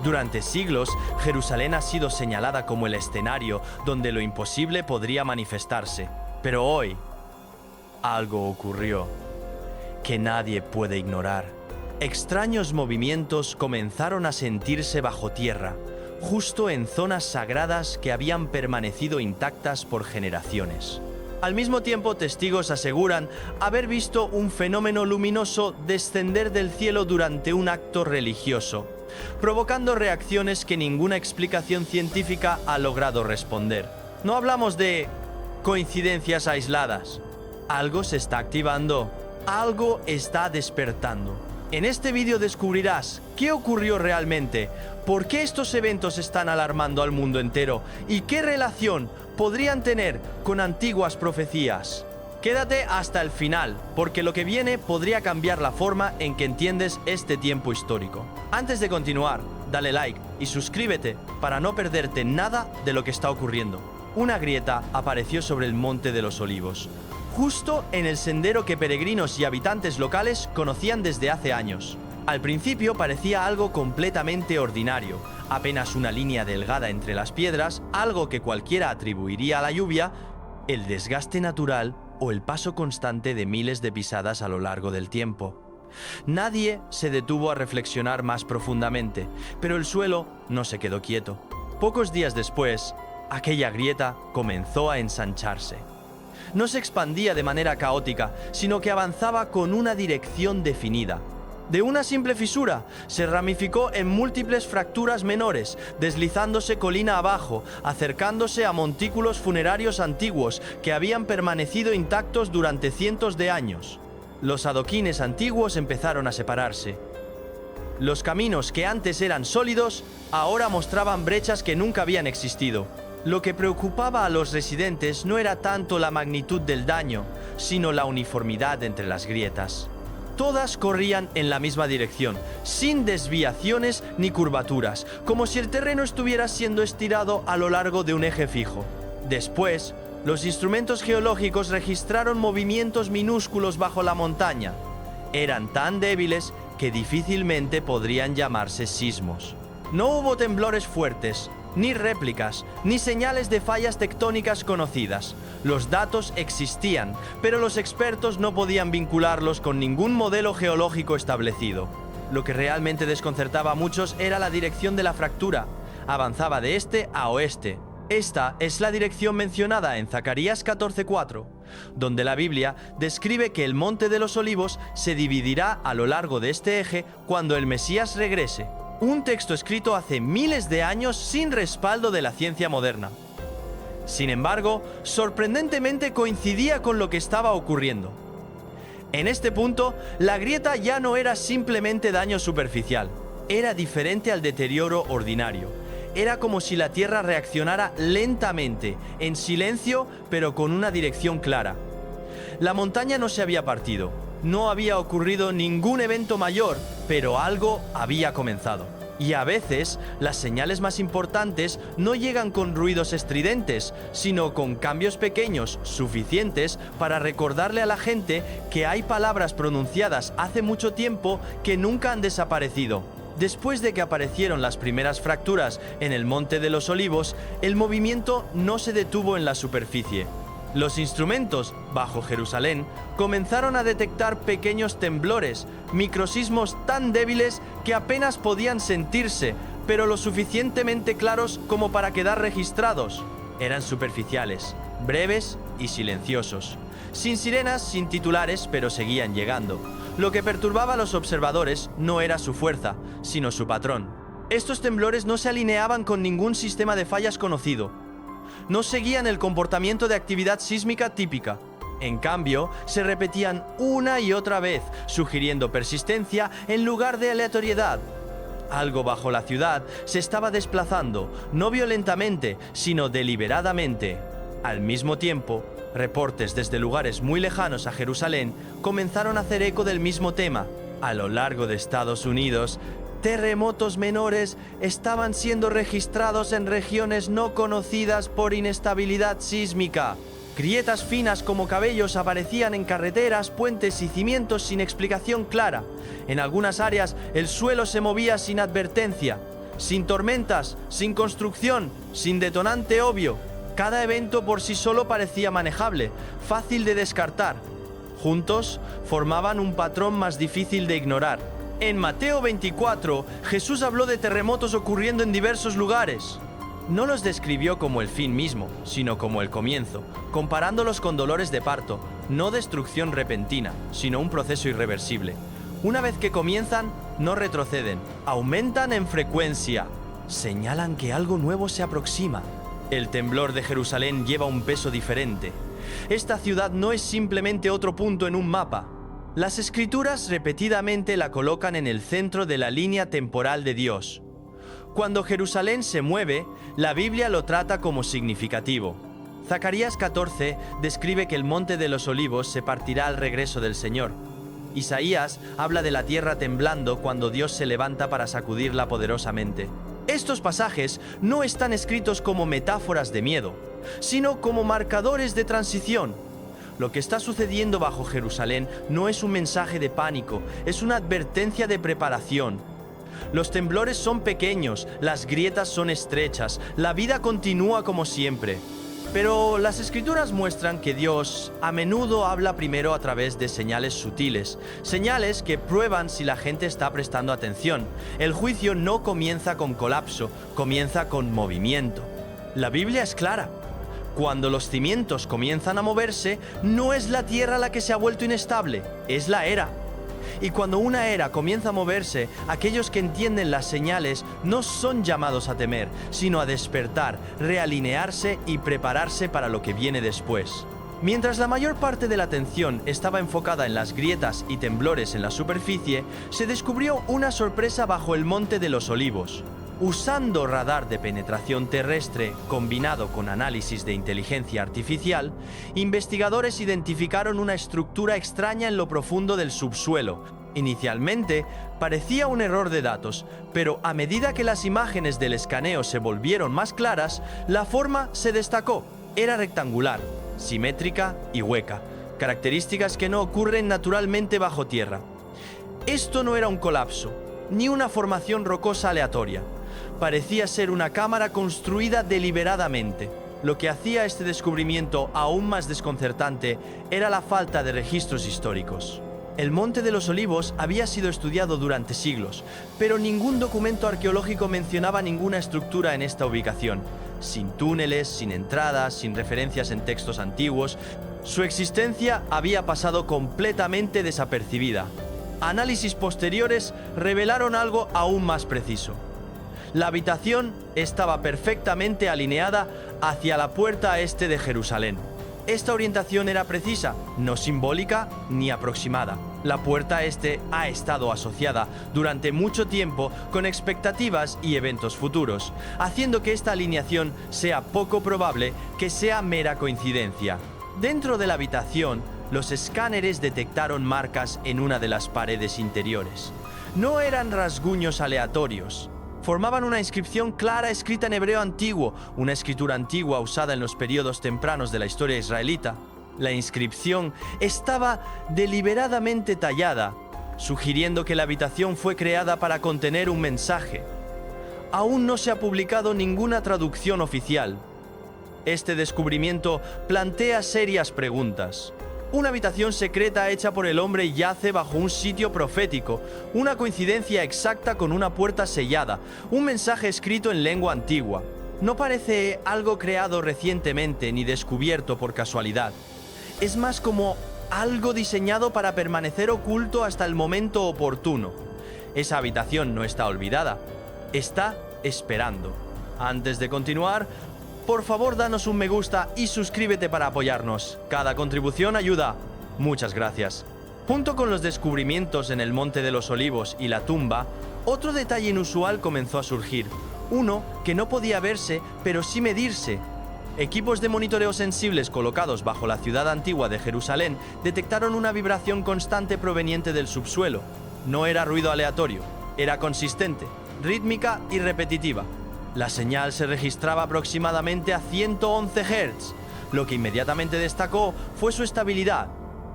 Durante siglos, Jerusalén ha sido señalada como el escenario donde lo imposible podría manifestarse. Pero hoy, algo ocurrió que nadie puede ignorar. Extraños movimientos comenzaron a sentirse bajo tierra, justo en zonas sagradas que habían permanecido intactas por generaciones. Al mismo tiempo, testigos aseguran haber visto un fenómeno luminoso descender del cielo durante un acto religioso, provocando reacciones que ninguna explicación científica ha logrado responder. No hablamos de coincidencias aisladas. Algo se está activando, algo está despertando. En este vídeo descubrirás qué ocurrió realmente, por qué estos eventos están alarmando al mundo entero y qué relación podrían tener con antiguas profecías. Quédate hasta el final, porque lo que viene podría cambiar la forma en que entiendes este tiempo histórico. Antes de continuar, dale like y suscríbete para no perderte nada de lo que está ocurriendo. Una grieta apareció sobre el Monte de los Olivos, justo en el sendero que peregrinos y habitantes locales conocían desde hace años. Al principio parecía algo completamente ordinario, apenas una línea delgada entre las piedras, algo que cualquiera atribuiría a la lluvia, el desgaste natural o el paso constante de miles de pisadas a lo largo del tiempo. Nadie se detuvo a reflexionar más profundamente, pero el suelo no se quedó quieto. Pocos días después, aquella grieta comenzó a ensancharse. No se expandía de manera caótica, sino que avanzaba con una dirección definida. De una simple fisura, se ramificó en múltiples fracturas menores, deslizándose colina abajo, acercándose a montículos funerarios antiguos que habían permanecido intactos durante cientos de años. Los adoquines antiguos empezaron a separarse. Los caminos que antes eran sólidos, ahora mostraban brechas que nunca habían existido. Lo que preocupaba a los residentes no era tanto la magnitud del daño, sino la uniformidad entre las grietas. Todas corrían en la misma dirección, sin desviaciones ni curvaturas, como si el terreno estuviera siendo estirado a lo largo de un eje fijo. Después, los instrumentos geológicos registraron movimientos minúsculos bajo la montaña. Eran tan débiles que difícilmente podrían llamarse sismos. No hubo temblores fuertes, ni réplicas, ni señales de fallas tectónicas conocidas. Los datos existían, pero los expertos no podían vincularlos con ningún modelo geológico establecido. Lo que realmente desconcertaba a muchos era la dirección de la fractura. Avanzaba de este a oeste. Esta es la dirección mencionada en Zacarías 14:4, donde la Biblia describe que el Monte de los Olivos se dividirá a lo largo de este eje cuando el Mesías regrese. Un texto escrito hace miles de años sin respaldo de la ciencia moderna. Sin embargo, sorprendentemente coincidía con lo que estaba ocurriendo. En este punto, la grieta ya no era simplemente daño superficial, era diferente al deterioro ordinario. Era como si la Tierra reaccionara lentamente, en silencio, pero con una dirección clara. La montaña no se había partido. No había ocurrido ningún evento mayor, pero algo había comenzado. Y a veces, las señales más importantes no llegan con ruidos estridentes, sino con cambios pequeños, suficientes para recordarle a la gente que hay palabras pronunciadas hace mucho tiempo que nunca han desaparecido. Después de que aparecieron las primeras fracturas en el Monte de los Olivos, el movimiento no se detuvo en la superficie. Los instrumentos, bajo Jerusalén, comenzaron a detectar pequeños temblores, microsismos tan débiles que apenas podían sentirse, pero lo suficientemente claros como para quedar registrados. Eran superficiales, breves y silenciosos. Sin sirenas, sin titulares, pero seguían llegando. Lo que perturbaba a los observadores no era su fuerza, sino su patrón. Estos temblores no se alineaban con ningún sistema de fallas conocido. No seguían el comportamiento de actividad sísmica típica. En cambio, se repetían una y otra vez, sugiriendo persistencia en lugar de aleatoriedad. Algo bajo la ciudad se estaba desplazando, no violentamente, sino deliberadamente. Al mismo tiempo, reportes desde lugares muy lejanos a Jerusalén comenzaron a hacer eco del mismo tema. A lo largo de Estados Unidos, terremotos menores estaban siendo registrados en regiones no conocidas por inestabilidad sísmica. Grietas finas como cabellos aparecían en carreteras, puentes y cimientos sin explicación clara. En algunas áreas, el suelo se movía sin advertencia. sin tormentas, sin construcción, sin detonante obvio. Cada evento por sí solo parecía manejable, fácil de descartar. Juntos, formaban un patrón más difícil de ignorar. En Mateo 24, Jesús habló de terremotos ocurriendo en diversos lugares. No los describió como el fin mismo, sino como el comienzo, comparándolos con dolores de parto, no destrucción repentina, sino un proceso irreversible. Una vez que comienzan, no retroceden, aumentan en frecuencia. Señalan que algo nuevo se aproxima. El temblor de Jerusalén lleva un peso diferente. Esta ciudad no es simplemente otro punto en un mapa. Las escrituras repetidamente la colocan en el centro de la línea temporal de Dios. Cuando Jerusalén se mueve, la Biblia lo trata como significativo. Zacarías 14 describe que el monte de los olivos se partirá al regreso del Señor. Isaías habla de la tierra temblando cuando Dios se levanta para sacudirla poderosamente. Estos pasajes no están escritos como metáforas de miedo, sino como marcadores de transición. Lo que está sucediendo bajo Jerusalén no es un mensaje de pánico, es una advertencia de preparación. Los temblores son pequeños, las grietas son estrechas, la vida continúa como siempre. Pero las escrituras muestran que Dios a menudo habla primero a través de señales sutiles, señales que prueban si la gente está prestando atención. El juicio no comienza con colapso, comienza con movimiento. La Biblia es clara. Cuando los cimientos comienzan a moverse, no es la tierra la que se ha vuelto inestable, es la era. Y cuando una era comienza a moverse, aquellos que entienden las señales no son llamados a temer, sino a despertar, realinearse y prepararse para lo que viene después. Mientras la mayor parte de la atención estaba enfocada en las grietas y temblores en la superficie, se descubrió una sorpresa bajo el Monte de los Olivos. Usando radar de penetración terrestre combinado con análisis de inteligencia artificial, investigadores identificaron una estructura extraña en lo profundo del subsuelo. Inicialmente, parecía un error de datos, pero a medida que las imágenes del escaneo se volvieron más claras, la forma se destacó. Era rectangular, simétrica y hueca, características que no ocurren naturalmente bajo tierra. Esto no era un colapso, ni una formación rocosa aleatoria. Parecía ser una cámara construida deliberadamente. Lo que hacía este descubrimiento aún más desconcertante era la falta de registros históricos. El Monte de los Olivos había sido estudiado durante siglos, pero ningún documento arqueológico mencionaba ninguna estructura en esta ubicación. Sin túneles, sin entradas, sin referencias en textos antiguos, su existencia había pasado completamente desapercibida. Análisis posteriores revelaron algo aún más preciso. La habitación estaba perfectamente alineada hacia la puerta este de Jerusalén. Esta orientación era precisa, no simbólica ni aproximada. La puerta este ha estado asociada durante mucho tiempo con expectativas y eventos futuros, haciendo que esta alineación sea poco probable que sea mera coincidencia. Dentro de la habitación, los escáneres detectaron marcas en una de las paredes interiores. No eran rasguños aleatorios. Formaban una inscripción clara escrita en hebreo antiguo, una escritura antigua usada en los periodos tempranos de la historia israelita. La inscripción estaba deliberadamente tallada, sugiriendo que la habitación fue creada para contener un mensaje. Aún no se ha publicado ninguna traducción oficial. Este descubrimiento plantea serias preguntas. Una habitación secreta hecha por el hombre yace bajo un sitio profético, una coincidencia exacta con una puerta sellada, un mensaje escrito en lengua antigua. No parece algo creado recientemente ni descubierto por casualidad. Es más como algo diseñado para permanecer oculto hasta el momento oportuno. Esa habitación no está olvidada, está esperando. Antes de continuar, por favor, danos un me gusta y suscríbete para apoyarnos. Cada contribución ayuda. Muchas gracias. Junto con los descubrimientos en el Monte de los Olivos y la tumba, otro detalle inusual comenzó a surgir. Uno que no podía verse, pero sí medirse. Equipos de monitoreo sensibles colocados bajo la ciudad antigua de Jerusalén detectaron una vibración constante proveniente del subsuelo. No era ruido aleatorio, era consistente, rítmica y repetitiva. La señal se registraba aproximadamente a 111 Hz. Lo que inmediatamente destacó fue su estabilidad.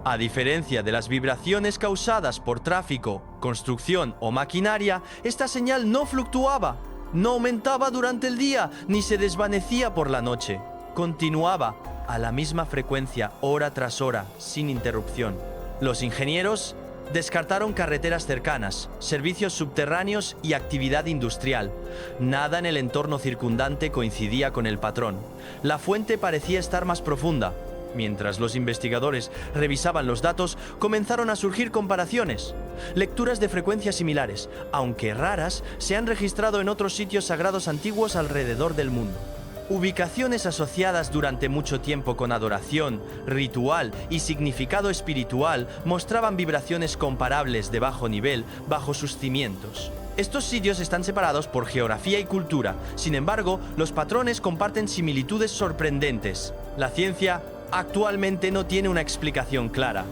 A diferencia de las vibraciones causadas por tráfico, construcción o maquinaria, esta señal no fluctuaba. No aumentaba durante el día, ni se desvanecía por la noche. Continuaba a la misma frecuencia, hora tras hora, sin interrupción. Los ingenieros descartaron carreteras cercanas, servicios subterráneos y actividad industrial. Nada en el entorno circundante coincidía con el patrón. La fuente parecía estar más profunda. Mientras los investigadores revisaban los datos, comenzaron a surgir comparaciones. Lecturas de frecuencias similares, aunque raras, se han registrado en otros sitios sagrados antiguos alrededor del mundo. Ubicaciones asociadas durante mucho tiempo con adoración, ritual y significado espiritual mostraban vibraciones comparables de bajo nivel bajo sus cimientos. Estos sitios están separados por geografía y cultura, sin embargo, los patrones comparten similitudes sorprendentes. La ciencia actualmente no tiene una explicación clara.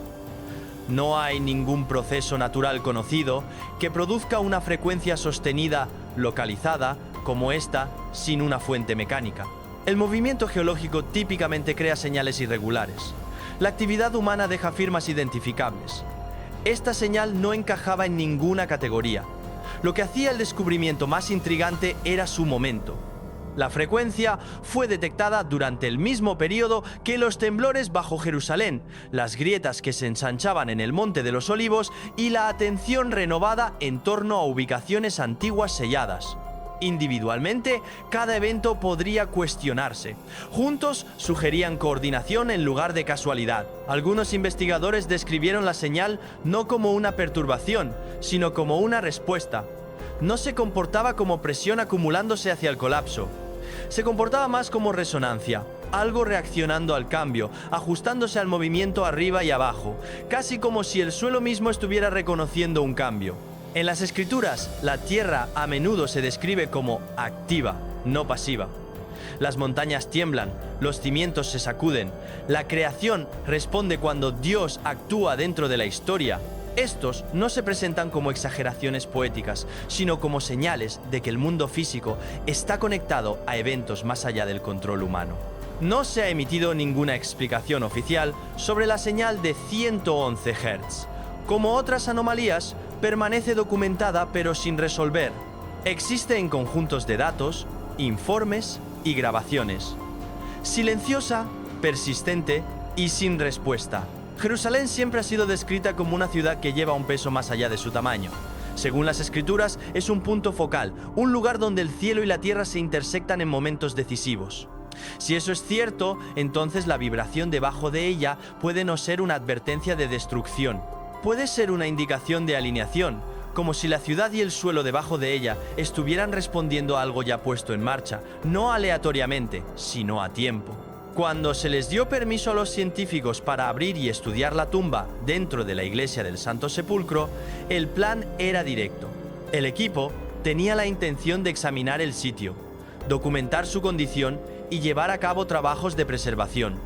No hay ningún proceso natural conocido que produzca una frecuencia sostenida, localizada, como esta, sin una fuente mecánica. El movimiento geológico típicamente crea señales irregulares. La actividad humana deja firmas identificables. Esta señal no encajaba en ninguna categoría. Lo que hacía el descubrimiento más intrigante era su momento. La frecuencia fue detectada durante el mismo periodo que los temblores bajo Jerusalén, las grietas que se ensanchaban en el Monte de los Olivos y la atención renovada en torno a ubicaciones antiguas selladas. Individualmente, cada evento podría cuestionarse. Juntos, sugerían coordinación en lugar de casualidad. Algunos investigadores describieron la señal no como una perturbación, sino como una respuesta. No se comportaba como presión acumulándose hacia el colapso. Se comportaba más como resonancia, algo reaccionando al cambio, ajustándose al movimiento arriba y abajo, casi como si el suelo mismo estuviera reconociendo un cambio. En las escrituras, la tierra a menudo se describe como activa, no pasiva. Las montañas tiemblan, los cimientos se sacuden, la creación responde cuando Dios actúa dentro de la historia. Estos no se presentan como exageraciones poéticas, sino como señales de que el mundo físico está conectado a eventos más allá del control humano. No se ha emitido ninguna explicación oficial sobre la señal de 111 Hz. Como otras anomalías, permanece documentada pero sin resolver. Existe en conjuntos de datos, informes y grabaciones. Silenciosa, persistente y sin respuesta. Jerusalén siempre ha sido descrita como una ciudad que lleva un peso más allá de su tamaño. Según las escrituras, es un punto focal, un lugar donde el cielo y la tierra se intersectan en momentos decisivos. Si eso es cierto, entonces la vibración debajo de ella puede no ser una advertencia de destrucción. Puede ser una indicación de alineación, como si la ciudad y el suelo debajo de ella estuvieran respondiendo a algo ya puesto en marcha, no aleatoriamente, sino a tiempo. Cuando se les dio permiso a los científicos para abrir y estudiar la tumba dentro de la iglesia del Santo Sepulcro, el plan era directo. El equipo tenía la intención de examinar el sitio, documentar su condición y llevar a cabo trabajos de preservación.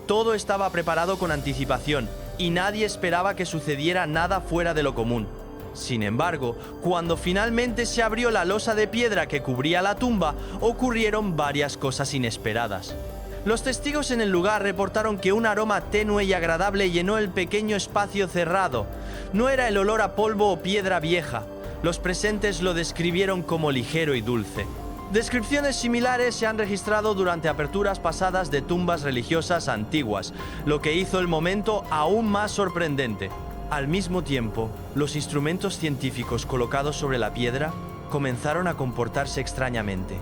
Todo estaba preparado con anticipación y nadie esperaba que sucediera nada fuera de lo común. Sin embargo, cuando finalmente se abrió la losa de piedra que cubría la tumba, ocurrieron varias cosas inesperadas. Los testigos en el lugar reportaron que un aroma tenue y agradable llenó el pequeño espacio cerrado. No era el olor a polvo o piedra vieja. Los presentes lo describieron como ligero y dulce. Descripciones similares se han registrado durante aperturas pasadas de tumbas religiosas antiguas, lo que hizo el momento aún más sorprendente. Al mismo tiempo, los instrumentos científicos colocados sobre la piedra comenzaron a comportarse extrañamente.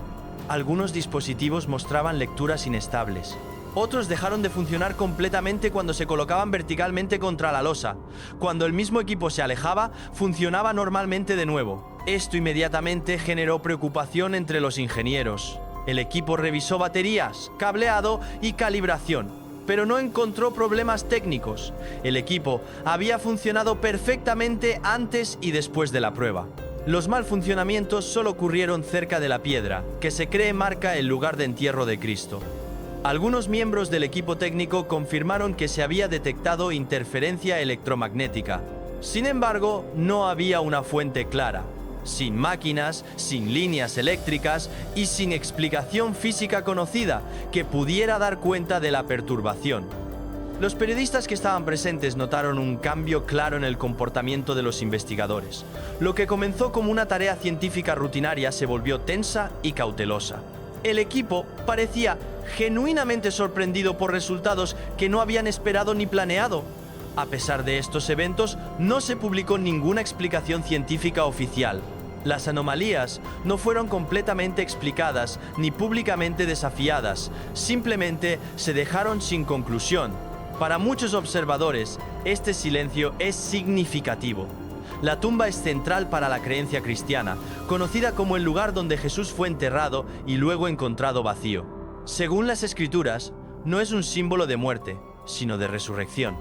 Algunos dispositivos mostraban lecturas inestables. Otros dejaron de funcionar completamente cuando se colocaban verticalmente contra la losa. Cuando el mismo equipo se alejaba, funcionaba normalmente de nuevo. Esto inmediatamente generó preocupación entre los ingenieros. El equipo revisó baterías, cableado y calibración, pero no encontró problemas técnicos. El equipo había funcionado perfectamente antes y después de la prueba. Los mal funcionamientos solo ocurrieron cerca de la piedra, que se cree marca el lugar de entierro de Cristo. Algunos miembros del equipo técnico confirmaron que se había detectado interferencia electromagnética. Sin embargo, no había una fuente clara. Sin máquinas, sin líneas eléctricas y sin explicación física conocida que pudiera dar cuenta de la perturbación. Los periodistas que estaban presentes notaron un cambio claro en el comportamiento de los investigadores. Lo que comenzó como una tarea científica rutinaria se volvió tensa y cautelosa. El equipo parecía genuinamente sorprendido por resultados que no habían esperado ni planeado. A pesar de estos eventos, no se publicó ninguna explicación científica oficial. Las anomalías no fueron completamente explicadas ni públicamente desafiadas, simplemente se dejaron sin conclusión. Para muchos observadores, este silencio es significativo. La tumba es central para la creencia cristiana, conocida como el lugar donde Jesús fue enterrado y luego encontrado vacío. Según las Escrituras, no es un símbolo de muerte, sino de resurrección.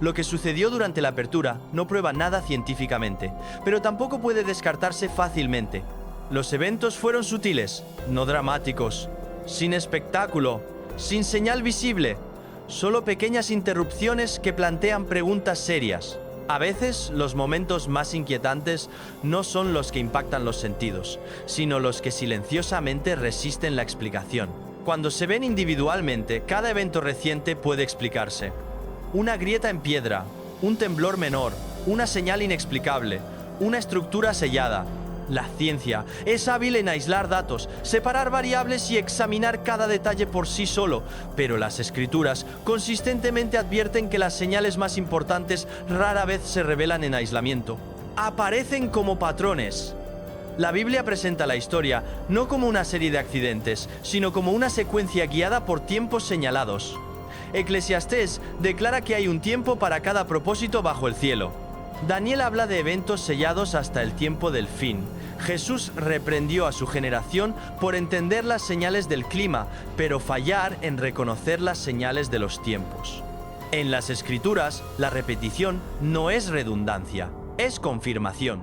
Lo que sucedió durante la apertura no prueba nada científicamente, pero tampoco puede descartarse fácilmente. Los eventos fueron sutiles, no dramáticos, sin espectáculo, sin señal visible, solo pequeñas interrupciones que plantean preguntas serias. A veces, los momentos más inquietantes no son los que impactan los sentidos, sino los que silenciosamente resisten la explicación. Cuando se ven individualmente, cada evento reciente puede explicarse. Una grieta en piedra, un temblor menor, una señal inexplicable, una estructura sellada. La ciencia es hábil en aislar datos, separar variables y examinar cada detalle por sí solo, pero las Escrituras consistentemente advierten que las señales más importantes rara vez se revelan en aislamiento. Aparecen como patrones. La Biblia presenta la historia no como una serie de accidentes, sino como una secuencia guiada por tiempos señalados. Eclesiastés declara que hay un tiempo para cada propósito bajo el cielo. Daniel habla de eventos sellados hasta el tiempo del fin. Jesús reprendió a su generación por entender las señales del clima, pero fallar en reconocer las señales de los tiempos. En las Escrituras, la repetición no es redundancia, es confirmación.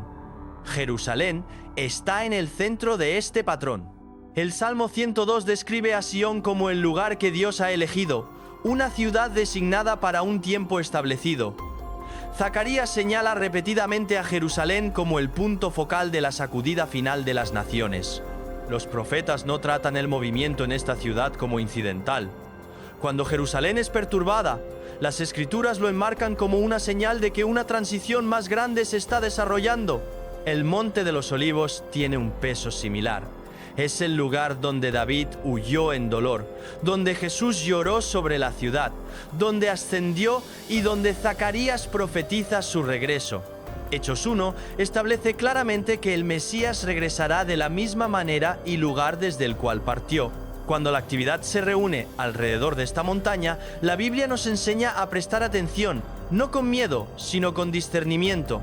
Jerusalén está en el centro de este patrón. El Salmo 102 describe a Sión como el lugar que Dios ha elegido, una ciudad designada para un tiempo establecido. Zacarías señala repetidamente a Jerusalén como el punto focal de la sacudida final de las naciones. Los profetas no tratan el movimiento en esta ciudad como incidental. Cuando Jerusalén es perturbada, las Escrituras lo enmarcan como una señal de que una transición más grande se está desarrollando. El Monte de los Olivos tiene un peso similar. Es el lugar donde David huyó en dolor, donde Jesús lloró sobre la ciudad, donde ascendió y donde Zacarías profetiza su regreso. Hechos 1 establece claramente que el Mesías regresará de la misma manera y lugar desde el cual partió. Cuando la actividad se reúne alrededor de esta montaña, la Biblia nos enseña a prestar atención, no con miedo, sino con discernimiento.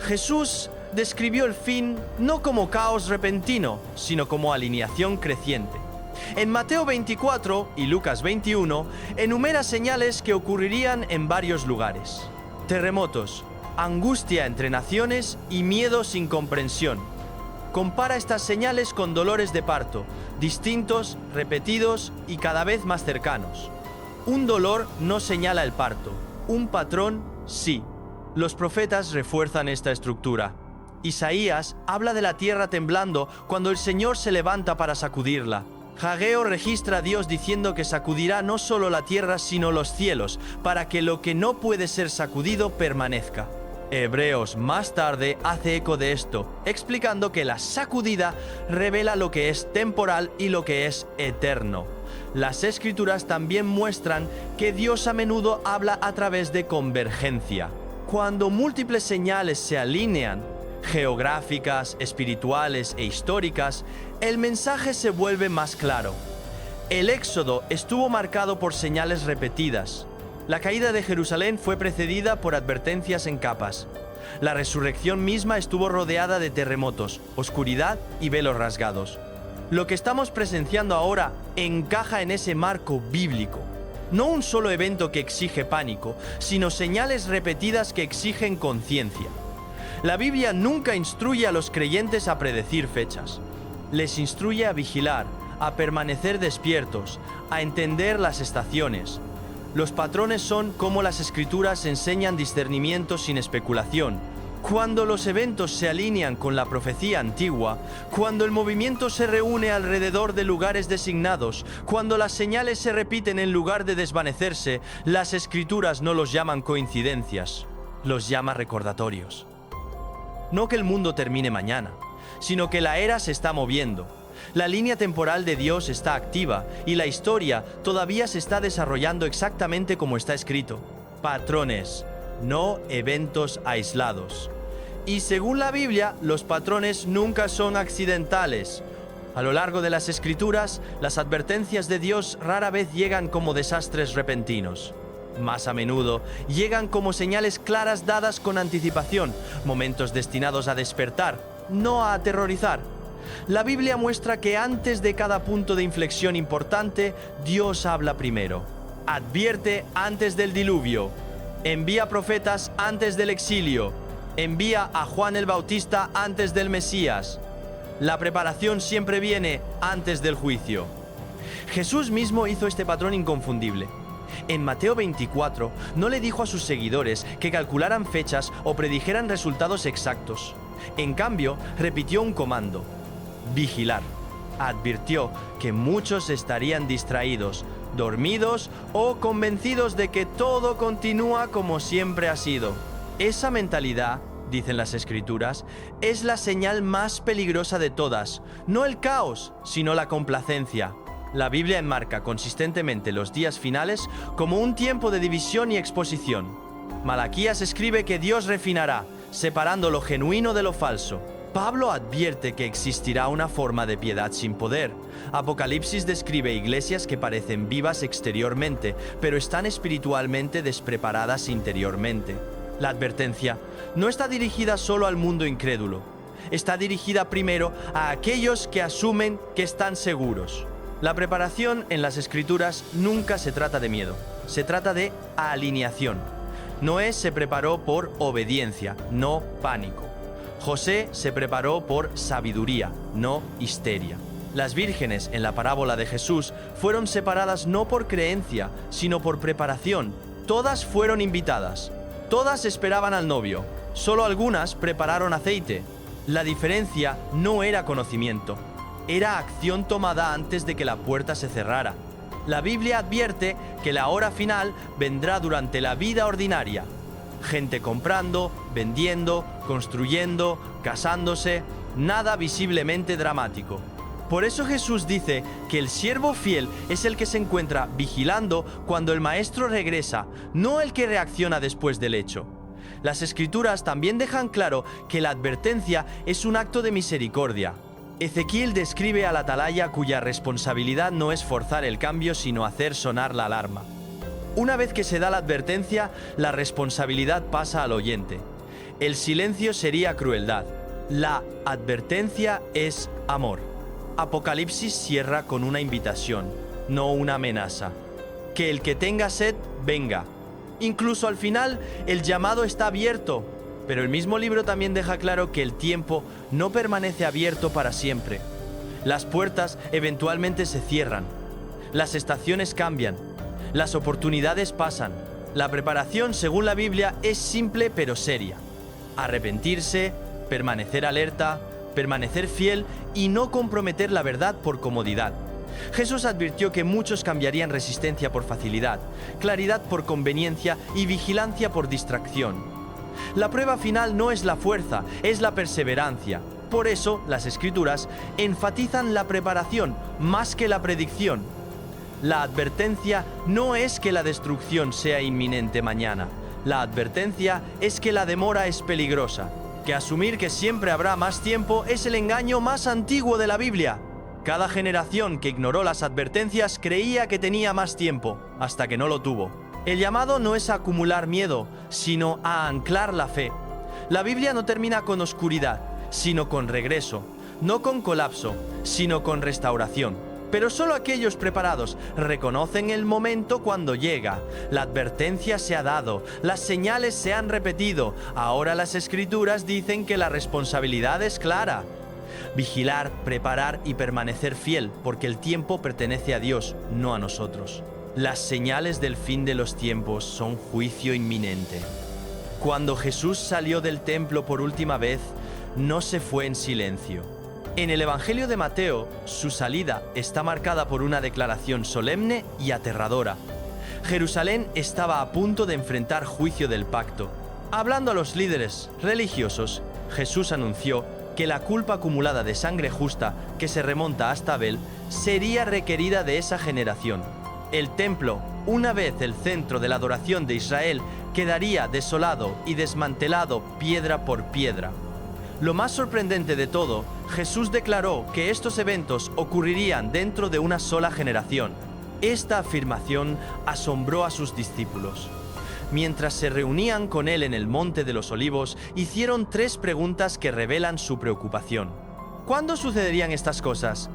Jesús describió el fin no como caos repentino, sino como alineación creciente. En Mateo 24 y Lucas 21 enumera señales que ocurrirían en varios lugares. Terremotos, angustia entre naciones y miedo sin comprensión. Compara estas señales con dolores de parto, distintos, repetidos y cada vez más cercanos. Un dolor no señala el parto, un patrón sí. Los profetas refuerzan esta estructura. Isaías habla de la tierra temblando cuando el Señor se levanta para sacudirla. Hageo registra a Dios diciendo que sacudirá no solo la tierra sino los cielos, para que lo que no puede ser sacudido permanezca. Hebreos más tarde hace eco de esto, explicando que la sacudida revela lo que es temporal y lo que es eterno. Las Escrituras también muestran que Dios a menudo habla a través de convergencia. Cuando múltiples señales se alinean, geográficas, espirituales e históricas, el mensaje se vuelve más claro. El Éxodo estuvo marcado por señales repetidas. La caída de Jerusalén fue precedida por advertencias en capas. La resurrección misma estuvo rodeada de terremotos, oscuridad y velos rasgados. Lo que estamos presenciando ahora encaja en ese marco bíblico. No un solo evento que exige pánico, sino señales repetidas que exigen conciencia. La Biblia nunca instruye a los creyentes a predecir fechas. Les instruye a vigilar, a permanecer despiertos, a entender las estaciones. Los patrones son como las Escrituras enseñan discernimiento sin especulación, Cuando los eventos se alinean con la profecía antigua, cuando el movimiento se reúne alrededor de lugares designados, cuando las señales se repiten en lugar de desvanecerse, las escrituras no los llaman coincidencias, los llama recordatorios. No que el mundo termine mañana, sino que la era se está moviendo. La línea temporal de Dios está activa y la historia todavía se está desarrollando exactamente como está escrito. Patrones, no eventos aislados. Y según la Biblia, los patrones nunca son accidentales. A lo largo de las Escrituras, las advertencias de Dios rara vez llegan como desastres repentinos. Más a menudo, llegan como señales claras dadas con anticipación, momentos destinados a despertar, no a aterrorizar. La Biblia muestra que antes de cada punto de inflexión importante, Dios habla primero. Advierte antes del diluvio. Envía profetas antes del exilio. Envía a Juan el Bautista antes del Mesías. La preparación siempre viene antes del juicio. Jesús mismo hizo este patrón inconfundible. En Mateo 24 no le dijo a sus seguidores que calcularan fechas o predijeran resultados exactos. En cambio, repitió un comando: vigilar. Advirtió que muchos estarían distraídos, dormidos o convencidos de que todo continúa como siempre ha sido. Esa mentalidad, dicen las Escrituras, es la señal más peligrosa de todas. No el caos, sino la complacencia. La Biblia enmarca consistentemente los días finales como un tiempo de división y exposición. Malaquías escribe que Dios refinará, separando lo genuino de lo falso. Pablo advierte que existirá una forma de piedad sin poder. Apocalipsis describe iglesias que parecen vivas exteriormente, pero están espiritualmente despreparadas interiormente. La advertencia no está dirigida solo al mundo incrédulo. Está dirigida primero a aquellos que asumen que están seguros. La preparación en las Escrituras nunca se trata de miedo, se trata de alineación. Noé se preparó por obediencia, no pánico. José se preparó por sabiduría, no histeria. Las vírgenes en la parábola de Jesús fueron separadas no por creencia, sino por preparación. Todas fueron invitadas. Todas esperaban al novio. Solo algunas prepararon aceite. La diferencia no era conocimiento. Era acción tomada antes de que la puerta se cerrara. La Biblia advierte que la hora final vendrá durante la vida ordinaria. Gente comprando, vendiendo, construyendo, casándose, nada visiblemente dramático. Por eso Jesús dice que el siervo fiel es el que se encuentra vigilando cuando el maestro regresa, no el que reacciona después del hecho. Las Escrituras también dejan claro que la advertencia es un acto de misericordia. Ezequiel describe al atalaya cuya responsabilidad no es forzar el cambio sino hacer sonar la alarma. Una vez que se da la advertencia, la responsabilidad pasa al oyente. El silencio sería crueldad. La advertencia es amor. Apocalipsis cierra con una invitación, no una amenaza. Que el que tenga sed, venga. Incluso al final, el llamado está abierto. Pero el mismo libro también deja claro que el tiempo no permanece abierto para siempre. Las puertas eventualmente se cierran. Las estaciones cambian. Las oportunidades pasan. La preparación, según la Biblia, es simple pero seria. Arrepentirse, permanecer alerta, permanecer fiel y no comprometer la verdad por comodidad. Jesús advirtió que muchos cambiarían resistencia por facilidad, claridad por conveniencia y vigilancia por distracción. La prueba final no es la fuerza, es la perseverancia. Por eso, las Escrituras enfatizan la preparación más que la predicción. La advertencia no es que la destrucción sea inminente mañana. La advertencia es que la demora es peligrosa. Que asumir que siempre habrá más tiempo es el engaño más antiguo de la Biblia. Cada generación que ignoró las advertencias creía que tenía más tiempo, hasta que no lo tuvo. El llamado no es a acumular miedo, sino a anclar la fe. La Biblia no termina con oscuridad, sino con regreso. No con colapso, sino con restauración. Pero solo aquellos preparados reconocen el momento cuando llega. La advertencia se ha dado, las señales se han repetido. Ahora las Escrituras dicen que la responsabilidad es clara. Vigilar, preparar y permanecer fiel, porque el tiempo pertenece a Dios, no a nosotros. Las señales del fin de los tiempos son juicio inminente. Cuando Jesús salió del templo por última vez, no se fue en silencio. En el Evangelio de Mateo, su salida está marcada por una declaración solemne y aterradora. Jerusalén estaba a punto de enfrentar juicio del pacto. Hablando a los líderes religiosos, Jesús anunció que la culpa acumulada de sangre justa que se remonta hasta Abel sería requerida de esa generación. El templo, una vez el centro de la adoración de Israel, quedaría desolado y desmantelado piedra por piedra. Lo más sorprendente de todo, Jesús declaró que estos eventos ocurrirían dentro de una sola generación. Esta afirmación asombró a sus discípulos. Mientras se reunían con él en el Monte de los Olivos, hicieron 3 preguntas que revelan su preocupación. ¿Cuándo sucederían estas cosas?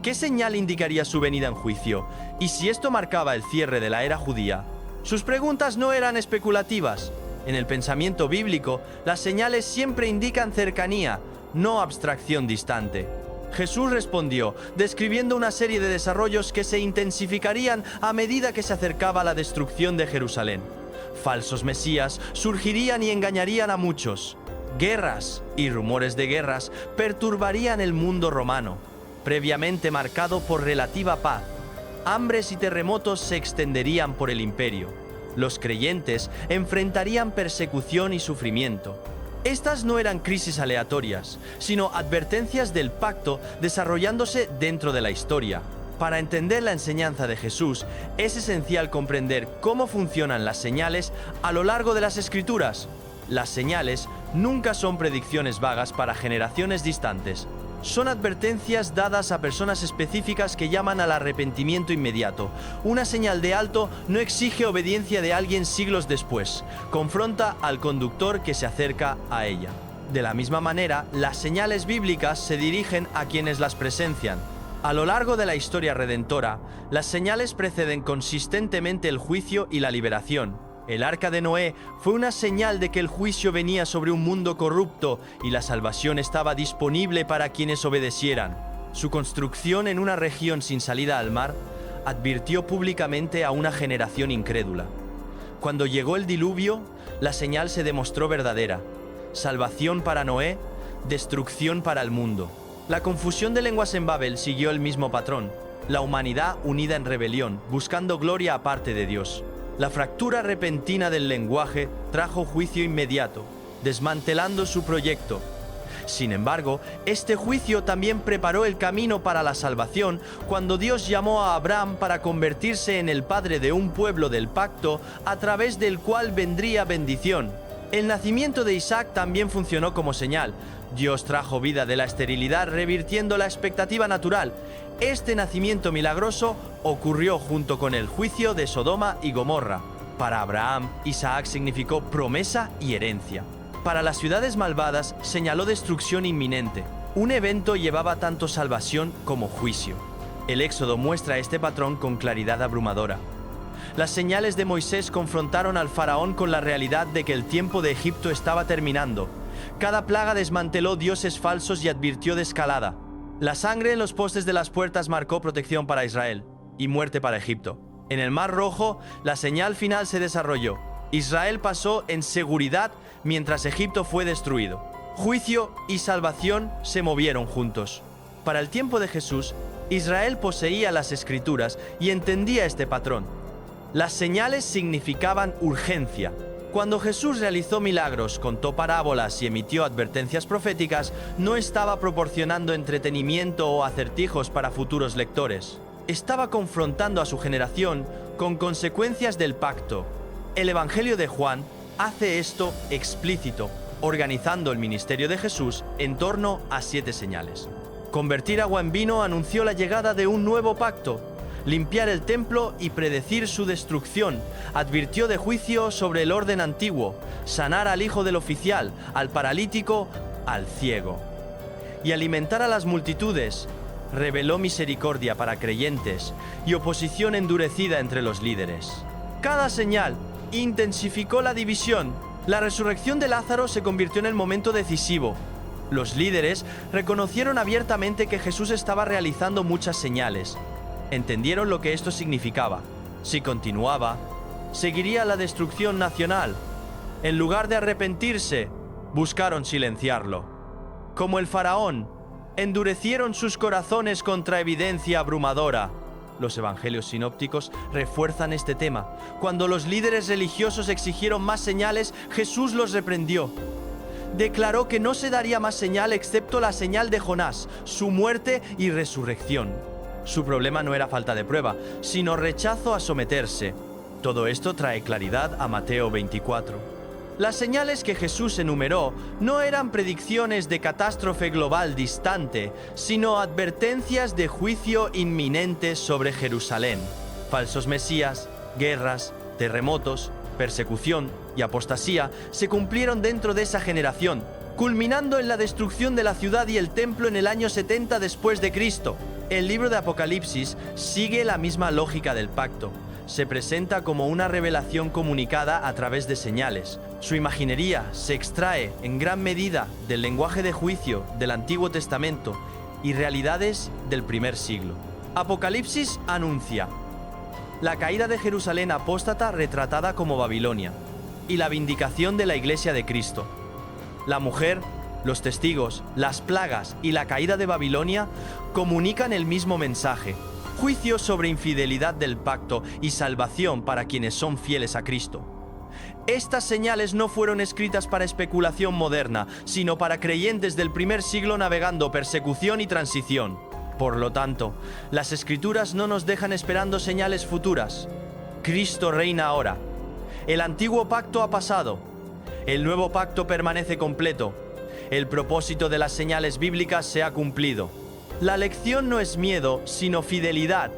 ¿Qué señal indicaría su venida en juicio? ¿Y si esto marcaba el cierre de la era judía? Sus preguntas no eran especulativas. En el pensamiento bíblico, las señales siempre indican cercanía, no abstracción distante. Jesús respondió, describiendo una serie de desarrollos que se intensificarían a medida que se acercaba la destrucción de Jerusalén. Falsos mesías surgirían y engañarían a muchos. Guerras y rumores de guerras perturbarían el mundo romano, previamente marcado por relativa paz. Hambres y terremotos se extenderían por el imperio. Los creyentes enfrentarían persecución y sufrimiento. Estas no eran crisis aleatorias, sino advertencias del pacto desarrollándose dentro de la historia. Para entender la enseñanza de Jesús, es esencial comprender cómo funcionan las señales a lo largo de las Escrituras. Las señales nunca son predicciones vagas para generaciones distantes. Son advertencias dadas a personas específicas que llaman al arrepentimiento inmediato. Una señal de alto no exige obediencia de alguien siglos después. Confronta al conductor que se acerca a ella. De la misma manera, las señales bíblicas se dirigen a quienes las presencian. A lo largo de la historia redentora, las señales preceden consistentemente el juicio y la liberación. El arca de Noé fue una señal de que el juicio venía sobre un mundo corrupto y la salvación estaba disponible para quienes obedecieran. Su construcción en una región sin salida al mar advirtió públicamente a una generación incrédula. Cuando llegó el diluvio, la señal se demostró verdadera. Salvación para Noé, destrucción para el mundo. La confusión de lenguas en Babel siguió el mismo patrón. La humanidad unida en rebelión, buscando gloria aparte de Dios. La fractura repentina del lenguaje trajo juicio inmediato, desmantelando su proyecto. Sin embargo, este juicio también preparó el camino para la salvación cuando Dios llamó a Abraham para convertirse en el padre de un pueblo del pacto a través del cual vendría bendición. El nacimiento de Isaac también funcionó como señal. Dios trajo vida de la esterilidad, revirtiendo la expectativa natural. Este nacimiento milagroso ocurrió junto con el juicio de Sodoma y Gomorra. Para Abraham, Isaac significó promesa y herencia. Para las ciudades malvadas, señaló destrucción inminente. Un evento llevaba tanto salvación como juicio. El Éxodo muestra este patrón con claridad abrumadora. Las señales de Moisés confrontaron al faraón con la realidad de que el tiempo de Egipto estaba terminando. Cada plaga desmanteló dioses falsos y advirtió de escalada. La sangre en los postes de las puertas marcó protección para Israel y muerte para Egipto. En el Mar Rojo, la señal final se desarrolló. Israel pasó en seguridad mientras Egipto fue destruido. Juicio y salvación se movieron juntos. Para el tiempo de Jesús, Israel poseía las Escrituras y entendía este patrón. Las señales significaban urgencia. Cuando Jesús realizó milagros, contó parábolas y emitió advertencias proféticas, no estaba proporcionando entretenimiento o acertijos para futuros lectores. Estaba confrontando a su generación con consecuencias del pacto. El Evangelio de Juan hace esto explícito, organizando el ministerio de Jesús en torno a 7 señales. Convertir agua en vino anunció la llegada de un nuevo pacto. Limpiar el templo y predecir su destrucción, advirtió de juicio sobre el orden antiguo, sanar al hijo del oficial, al paralítico, al ciego. Y alimentar a las multitudes, reveló misericordia para creyentes y oposición endurecida entre los líderes. Cada señal intensificó la división. La resurrección de Lázaro se convirtió en el momento decisivo. Los líderes reconocieron abiertamente que Jesús estaba realizando muchas señales. Entendieron lo que esto significaba. Si continuaba, seguiría la destrucción nacional. En lugar de arrepentirse, buscaron silenciarlo. Como el faraón, endurecieron sus corazones contra evidencia abrumadora. Los evangelios sinópticos refuerzan este tema. Cuando los líderes religiosos exigieron más señales, Jesús los reprendió. Declaró que no se daría más señal excepto la señal de Jonás, su muerte y resurrección. Su problema no era falta de prueba, sino rechazo a someterse. Todo esto trae claridad a Mateo 24. Las señales que Jesús enumeró no eran predicciones de catástrofe global distante, sino advertencias de juicio inminente sobre Jerusalén. Falsos mesías, guerras, terremotos, persecución y apostasía se cumplieron dentro de esa generación, culminando en la destrucción de la ciudad y el templo en el año 70 después de Cristo. El libro de Apocalipsis sigue la misma lógica del pacto. Se presenta como una revelación comunicada a través de señales. Su imaginería se extrae en gran medida del lenguaje de juicio del Antiguo Testamento y realidades del primer siglo. Apocalipsis anuncia la caída de Jerusalén apóstata retratada como Babilonia y la vindicación de la Iglesia de Cristo. La mujer, los testigos, las plagas y la caída de Babilonia comunican el mismo mensaje: juicio sobre infidelidad del pacto y salvación para quienes son fieles a Cristo. Estas señales no fueron escritas para especulación moderna, sino para creyentes del primer siglo navegando persecución y transición. Por lo tanto, las Escrituras no nos dejan esperando señales futuras. Cristo reina ahora. El antiguo pacto ha pasado. El nuevo pacto permanece completo. El propósito de las señales bíblicas se ha cumplido. La lección no es miedo, sino fidelidad.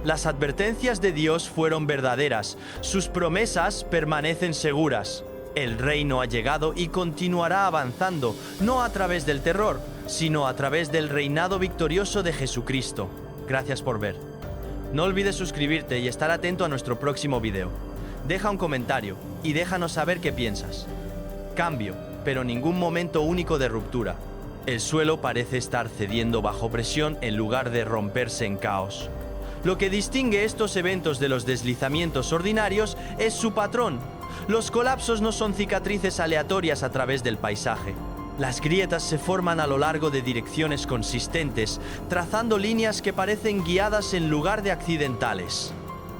Las advertencias de Dios fueron verdaderas. Sus promesas permanecen seguras. El reino ha llegado y continuará avanzando, no a través del terror, sino a través del reinado victorioso de Jesucristo. Gracias por ver. No olvides suscribirte y estar atento a nuestro próximo video. Deja un comentario y déjanos saber qué piensas. Cambio, pero ningún momento único de ruptura. El suelo parece estar cediendo bajo presión en lugar de romperse en caos. Lo que distingue estos eventos de los deslizamientos ordinarios es su patrón. Los colapsos no son cicatrices aleatorias a través del paisaje. Las grietas se forman a lo largo de direcciones consistentes, trazando líneas que parecen guiadas en lugar de accidentales.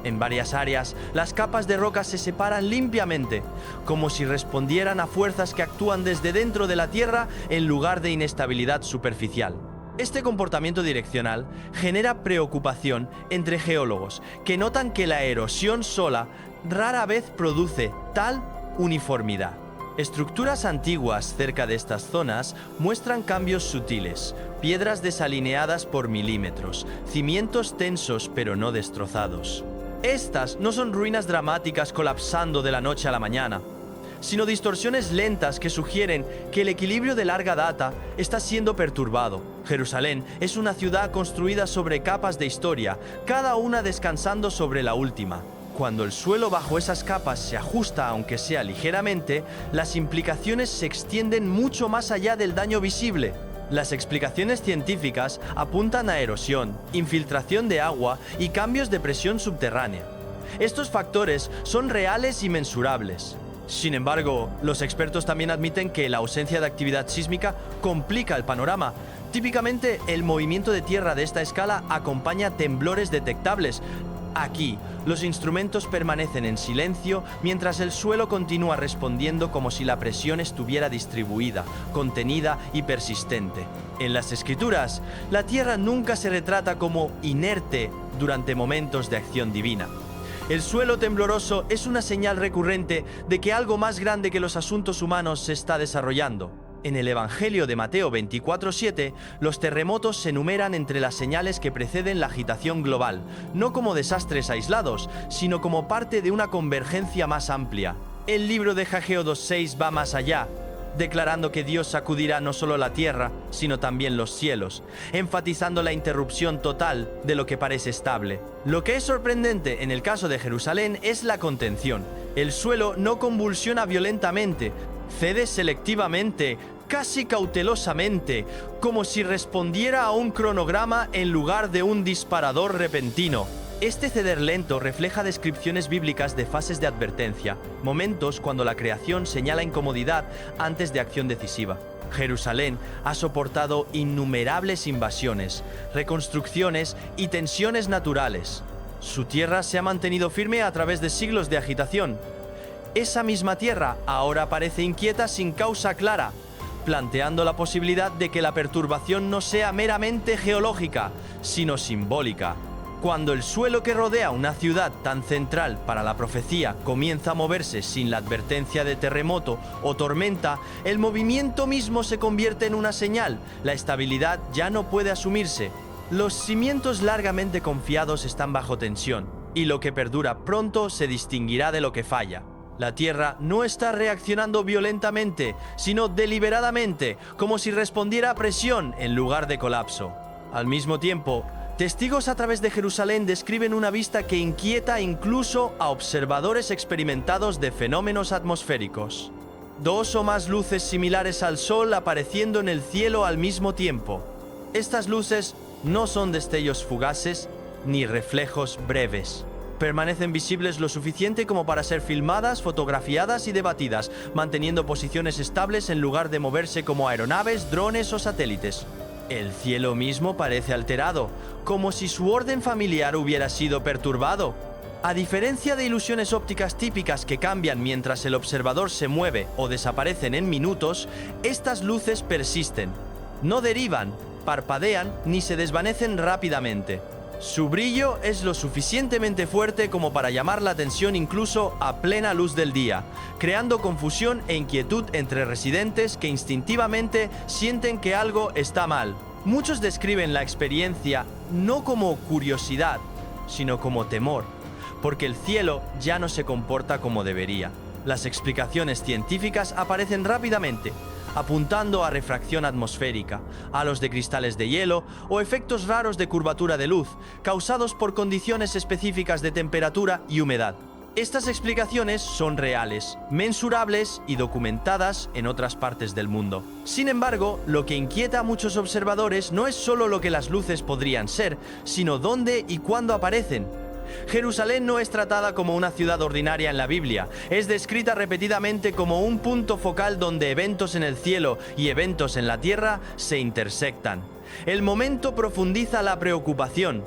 En varias áreas, las capas de roca se separan limpiamente, como si respondieran a fuerzas que actúan desde dentro de la Tierra en lugar de inestabilidad superficial. Este comportamiento direccional genera preocupación entre geólogos, que notan que la erosión sola rara vez produce tal uniformidad. Estructuras antiguas cerca de estas zonas muestran cambios sutiles, piedras desalineadas por milímetros, cimientos tensos pero no destrozados. Estas no son ruinas dramáticas colapsando de la noche a la mañana, sino distorsiones lentas que sugieren que el equilibrio de larga data está siendo perturbado. Jerusalén es una ciudad construida sobre capas de historia, cada una descansando sobre la última. Cuando el suelo bajo esas capas se ajusta, aunque sea ligeramente, las implicaciones se extienden mucho más allá del daño visible. Las explicaciones científicas apuntan a erosión, infiltración de agua y cambios de presión subterránea. Estos factores son reales y mensurables. Sin embargo, los expertos también admiten que la ausencia de actividad sísmica complica el panorama. Típicamente, el movimiento de tierra de esta escala acompaña temblores detectables. Aquí, los instrumentos permanecen en silencio mientras el suelo continúa respondiendo como si la presión estuviera distribuida, contenida y persistente. En las Escrituras, la tierra nunca se retrata como inerte durante momentos de acción divina. El suelo tembloroso es una señal recurrente de que algo más grande que los asuntos humanos se está desarrollando. En el Evangelio de Mateo 24:7, los terremotos se enumeran entre las señales que preceden la agitación global, no como desastres aislados, sino como parte de una convergencia más amplia. El libro de Hageo 2:6 va más allá, declarando que Dios sacudirá no solo la tierra, sino también los cielos, enfatizando la interrupción total de lo que parece estable. Lo que es sorprendente en el caso de Jerusalén es la contención. El suelo no convulsiona violentamente, cede selectivamente, casi cautelosamente, como si respondiera a un cronograma en lugar de un disparador repentino. Este ceder lento refleja descripciones bíblicas de fases de advertencia, momentos cuando la creación señala incomodidad antes de acción decisiva. Jerusalén ha soportado innumerables invasiones, reconstrucciones y tensiones naturales. Su tierra se ha mantenido firme a través de siglos de agitación. Esa misma tierra ahora parece inquieta sin causa clara, planteando la posibilidad de que la perturbación no sea meramente geológica, sino simbólica. Cuando el suelo que rodea una ciudad tan central para la profecía comienza a moverse sin la advertencia de terremoto o tormenta, el movimiento mismo se convierte en una señal. La estabilidad ya no puede asumirse. Los cimientos largamente confiados están bajo tensión, y lo que perdura pronto se distinguirá de lo que falla. La tierra no está reaccionando violentamente, sino deliberadamente, como si respondiera a presión en lugar de colapso. Al mismo tiempo, testigos a través de Jerusalén describen una vista que inquieta incluso a observadores experimentados de fenómenos atmosféricos. 2 o más luces similares al Sol apareciendo en el cielo al mismo tiempo. Estas luces no son destellos fugaces ni reflejos breves. Permanecen visibles lo suficiente como para ser filmadas, fotografiadas y debatidas, manteniendo posiciones estables en lugar de moverse como aeronaves, drones o satélites. El cielo mismo parece alterado, como si su orden familiar hubiera sido perturbado. A diferencia de ilusiones ópticas típicas que cambian mientras el observador se mueve o desaparecen en minutos, estas luces persisten. No derivan, parpadean ni se desvanecen rápidamente. Su brillo es lo suficientemente fuerte como para llamar la atención incluso a plena luz del día, creando confusión e inquietud entre residentes que instintivamente sienten que algo está mal. Muchos describen la experiencia no como curiosidad, sino como temor, porque el cielo ya no se comporta como debería. Las explicaciones científicas aparecen rápidamente, apuntando a refracción atmosférica, halos de cristales de hielo o efectos raros de curvatura de luz, causados por condiciones específicas de temperatura y humedad. Estas explicaciones son reales, mensurables y documentadas en otras partes del mundo. Sin embargo, lo que inquieta a muchos observadores no es solo lo que las luces podrían ser, sino dónde y cuándo aparecen. Jerusalén no es tratada como una ciudad ordinaria en la Biblia, es descrita repetidamente como un punto focal donde eventos en el cielo y eventos en la tierra se intersectan. El momento profundiza la preocupación.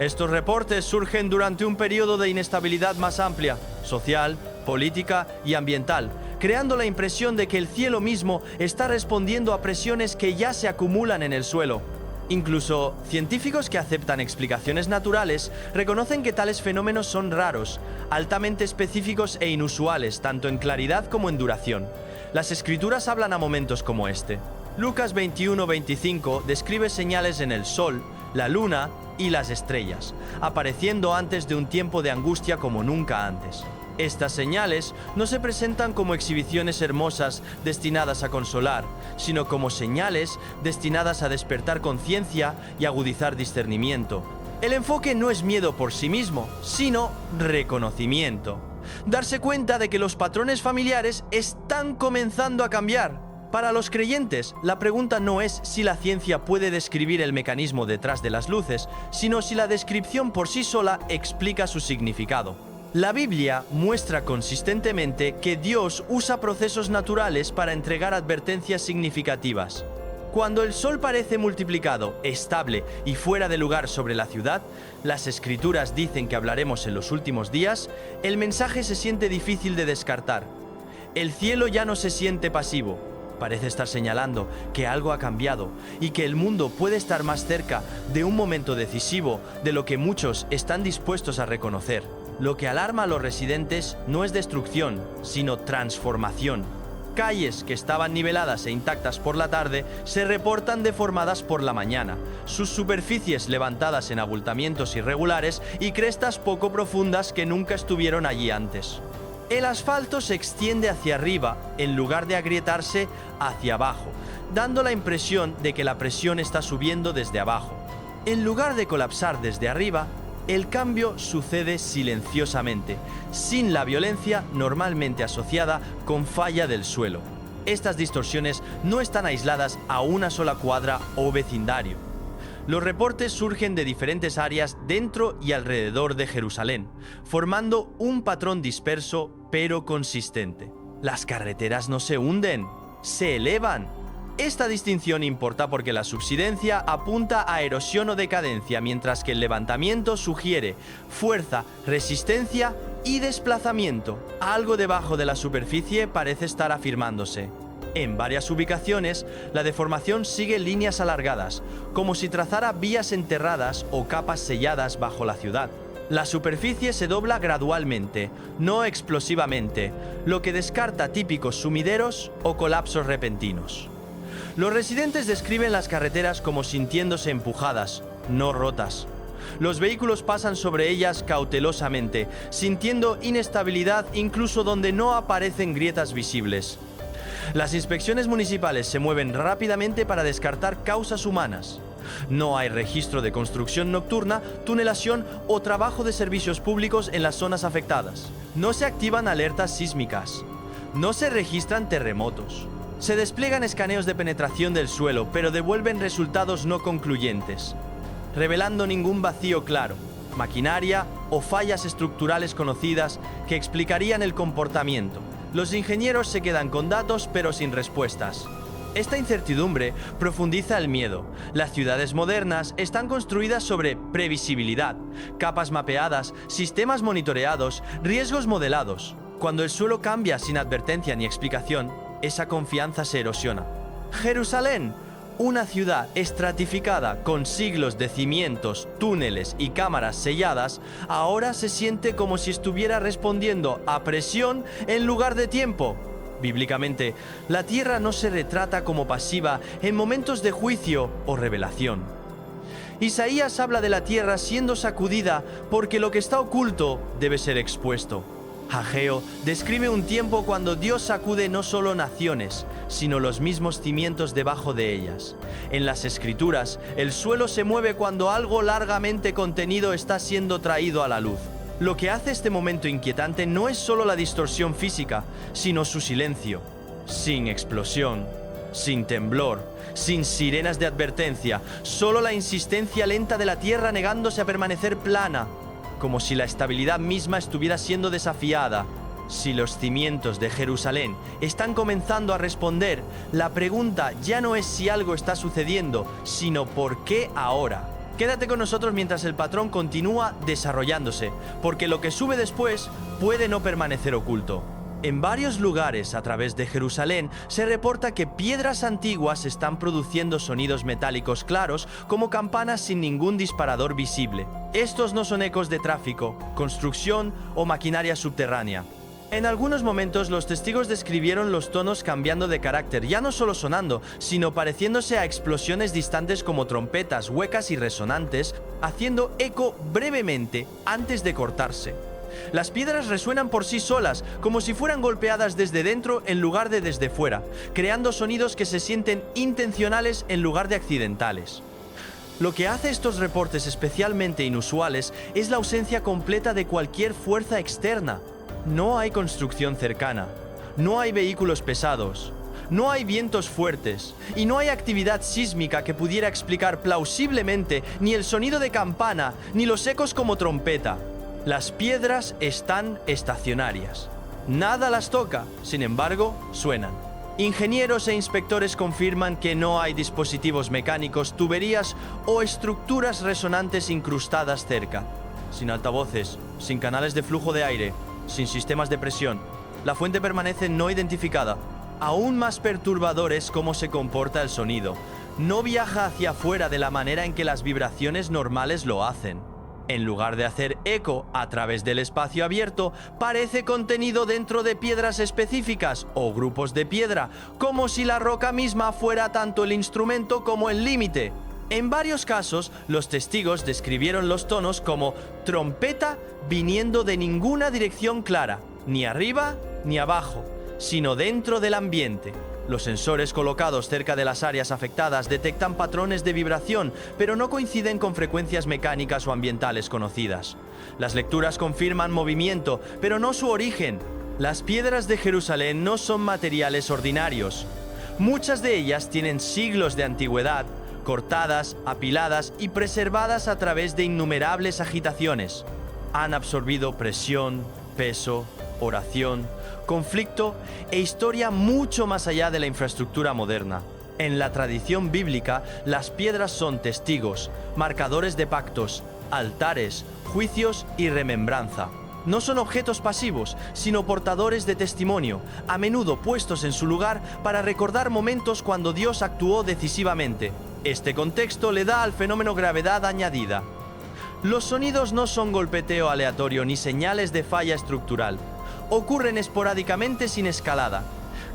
Estos reportes surgen durante un periodo de inestabilidad más amplia, social, política y ambiental, creando la impresión de que el cielo mismo está respondiendo a presiones que ya se acumulan en el suelo. Incluso científicos que aceptan explicaciones naturales reconocen que tales fenómenos son raros, altamente específicos e inusuales, tanto en claridad como en duración. Las escrituras hablan a momentos como este. Lucas 21:25 describe señales en el sol, la luna y las estrellas, apareciendo antes de un tiempo de angustia como nunca antes. Estas señales no se presentan como exhibiciones hermosas destinadas a consolar, sino como señales destinadas a despertar conciencia y agudizar discernimiento. El enfoque no es miedo por sí mismo, sino reconocimiento. Darse cuenta de que los patrones familiares están comenzando a cambiar. Para los creyentes, la pregunta no es si la ciencia puede describir el mecanismo detrás de las luces, sino si la descripción por sí sola explica su significado. La Biblia muestra consistentemente que Dios usa procesos naturales para entregar advertencias significativas. Cuando el sol parece multiplicado, estable y fuera de lugar sobre la ciudad, las escrituras dicen que hablaremos en los últimos días, el mensaje se siente difícil de descartar. El cielo ya no se siente pasivo. Parece estar señalando que algo ha cambiado y que el mundo puede estar más cerca de un momento decisivo de lo que muchos están dispuestos a reconocer. Lo que alarma a los residentes no es destrucción, sino transformación. Calles que estaban niveladas e intactas por la tarde se reportan deformadas por la mañana, sus superficies levantadas en abultamientos irregulares y crestas poco profundas que nunca estuvieron allí antes. El asfalto se extiende hacia arriba en lugar de agrietarse hacia abajo, dando la impresión de que la presión está subiendo desde abajo. En lugar de colapsar desde arriba, el cambio sucede silenciosamente, sin la violencia normalmente asociada con falla del suelo. Estas distorsiones no están aisladas a una sola cuadra o vecindario. Los reportes surgen de diferentes áreas dentro y alrededor de Jerusalén, formando un patrón disperso pero consistente. Las carreteras no se hunden, se elevan. Esta distinción importa porque la subsidencia apunta a erosión o decadencia, mientras que el levantamiento sugiere fuerza, resistencia y desplazamiento. Algo debajo de la superficie parece estar afirmándose. En varias ubicaciones, la deformación sigue líneas alargadas, como si trazara vías enterradas o capas selladas bajo la ciudad. La superficie se dobla gradualmente, no explosivamente, lo que descarta típicos sumideros o colapsos repentinos. Los residentes describen las carreteras como sintiéndose empujadas, no rotas. Los vehículos pasan sobre ellas cautelosamente, sintiendo inestabilidad incluso donde no aparecen grietas visibles. Las inspecciones municipales se mueven rápidamente para descartar causas humanas. No hay registro de construcción nocturna, tunelación o trabajo de servicios públicos en las zonas afectadas. No se activan alertas sísmicas. No se registran terremotos. Se despliegan escaneos de penetración del suelo, pero devuelven resultados no concluyentes, revelando ningún vacío claro, maquinaria o fallas estructurales conocidas que explicarían el comportamiento. Los ingenieros se quedan con datos pero sin respuestas. Esta incertidumbre profundiza el miedo. Las ciudades modernas están construidas sobre previsibilidad, capas mapeadas, sistemas monitoreados, riesgos modelados. Cuando el suelo cambia sin advertencia ni explicación, esa confianza se erosiona. Jerusalén, una ciudad estratificada con siglos de cimientos, túneles y cámaras selladas, ahora se siente como si estuviera respondiendo a presión en lugar de tiempo. Bíblicamente, la tierra no se retrata como pasiva en momentos de juicio o revelación. Isaías habla de la tierra siendo sacudida porque lo que está oculto debe ser expuesto. Ageo describe un tiempo cuando Dios sacude no solo naciones, sino los mismos cimientos debajo de ellas. En las Escrituras, el suelo se mueve cuando algo largamente contenido está siendo traído a la luz. Lo que hace este momento inquietante no es solo la distorsión física, sino su silencio. Sin explosión, sin temblor, sin sirenas de advertencia, solo la insistencia lenta de la tierra negándose a permanecer plana, como si la estabilidad misma estuviera siendo desafiada. Si los cimientos de Jerusalén están comenzando a responder, la pregunta ya no es si algo está sucediendo, sino ¿por qué ahora? Quédate con nosotros mientras el patrón continúa desarrollándose, porque lo que sube después puede no permanecer oculto. En varios lugares a través de Jerusalén se reporta que piedras antiguas están produciendo sonidos metálicos claros como campanas sin ningún disparador visible. Estos no son ecos de tráfico, construcción o maquinaria subterránea. En algunos momentos los testigos describieron los tonos cambiando de carácter, ya no solo sonando, sino pareciéndose a explosiones distantes como trompetas huecas y resonantes, haciendo eco brevemente antes de cortarse. Las piedras resuenan por sí solas, como si fueran golpeadas desde dentro en lugar de desde fuera, creando sonidos que se sienten intencionales en lugar de accidentales. Lo que hace estos reportes especialmente inusuales es la ausencia completa de cualquier fuerza externa. No hay construcción cercana, no hay vehículos pesados, no hay vientos fuertes y no hay actividad sísmica que pudiera explicar plausiblemente ni el sonido de campana ni los ecos como trompeta. Las piedras están estacionarias. Nada las toca, sin embargo, suenan. Ingenieros e inspectores confirman que no hay dispositivos mecánicos, tuberías o estructuras resonantes incrustadas cerca. Sin altavoces, sin canales de flujo de aire, sin sistemas de presión. La fuente permanece no identificada. Aún más perturbador es cómo se comporta el sonido. No viaja hacia afuera de la manera en que las vibraciones normales lo hacen. En lugar de hacer eco a través del espacio abierto, parece contenido dentro de piedras específicas o grupos de piedra, como si la roca misma fuera tanto el instrumento como el límite. En varios casos, los testigos describieron los tonos como trompeta viniendo de ninguna dirección clara, ni arriba ni abajo, sino dentro del ambiente. Los sensores colocados cerca de las áreas afectadas detectan patrones de vibración, pero no coinciden con frecuencias mecánicas o ambientales conocidas. Las lecturas confirman movimiento, pero no su origen. Las piedras de Jerusalén no son materiales ordinarios. Muchas de ellas tienen siglos de antigüedad, cortadas, apiladas y preservadas a través de innumerables agitaciones. Han absorbido presión, peso, oración, conflicto e historia mucho más allá de la infraestructura moderna. En la tradición bíblica, las piedras son testigos, marcadores de pactos, altares, juicios y remembranza. No son objetos pasivos, sino portadores de testimonio, a menudo puestos en su lugar para recordar momentos cuando Dios actuó decisivamente. Este contexto le da al fenómeno gravedad añadida. Los sonidos no son golpeteo aleatorio ni señales de falla estructural. Ocurren esporádicamente sin escalada,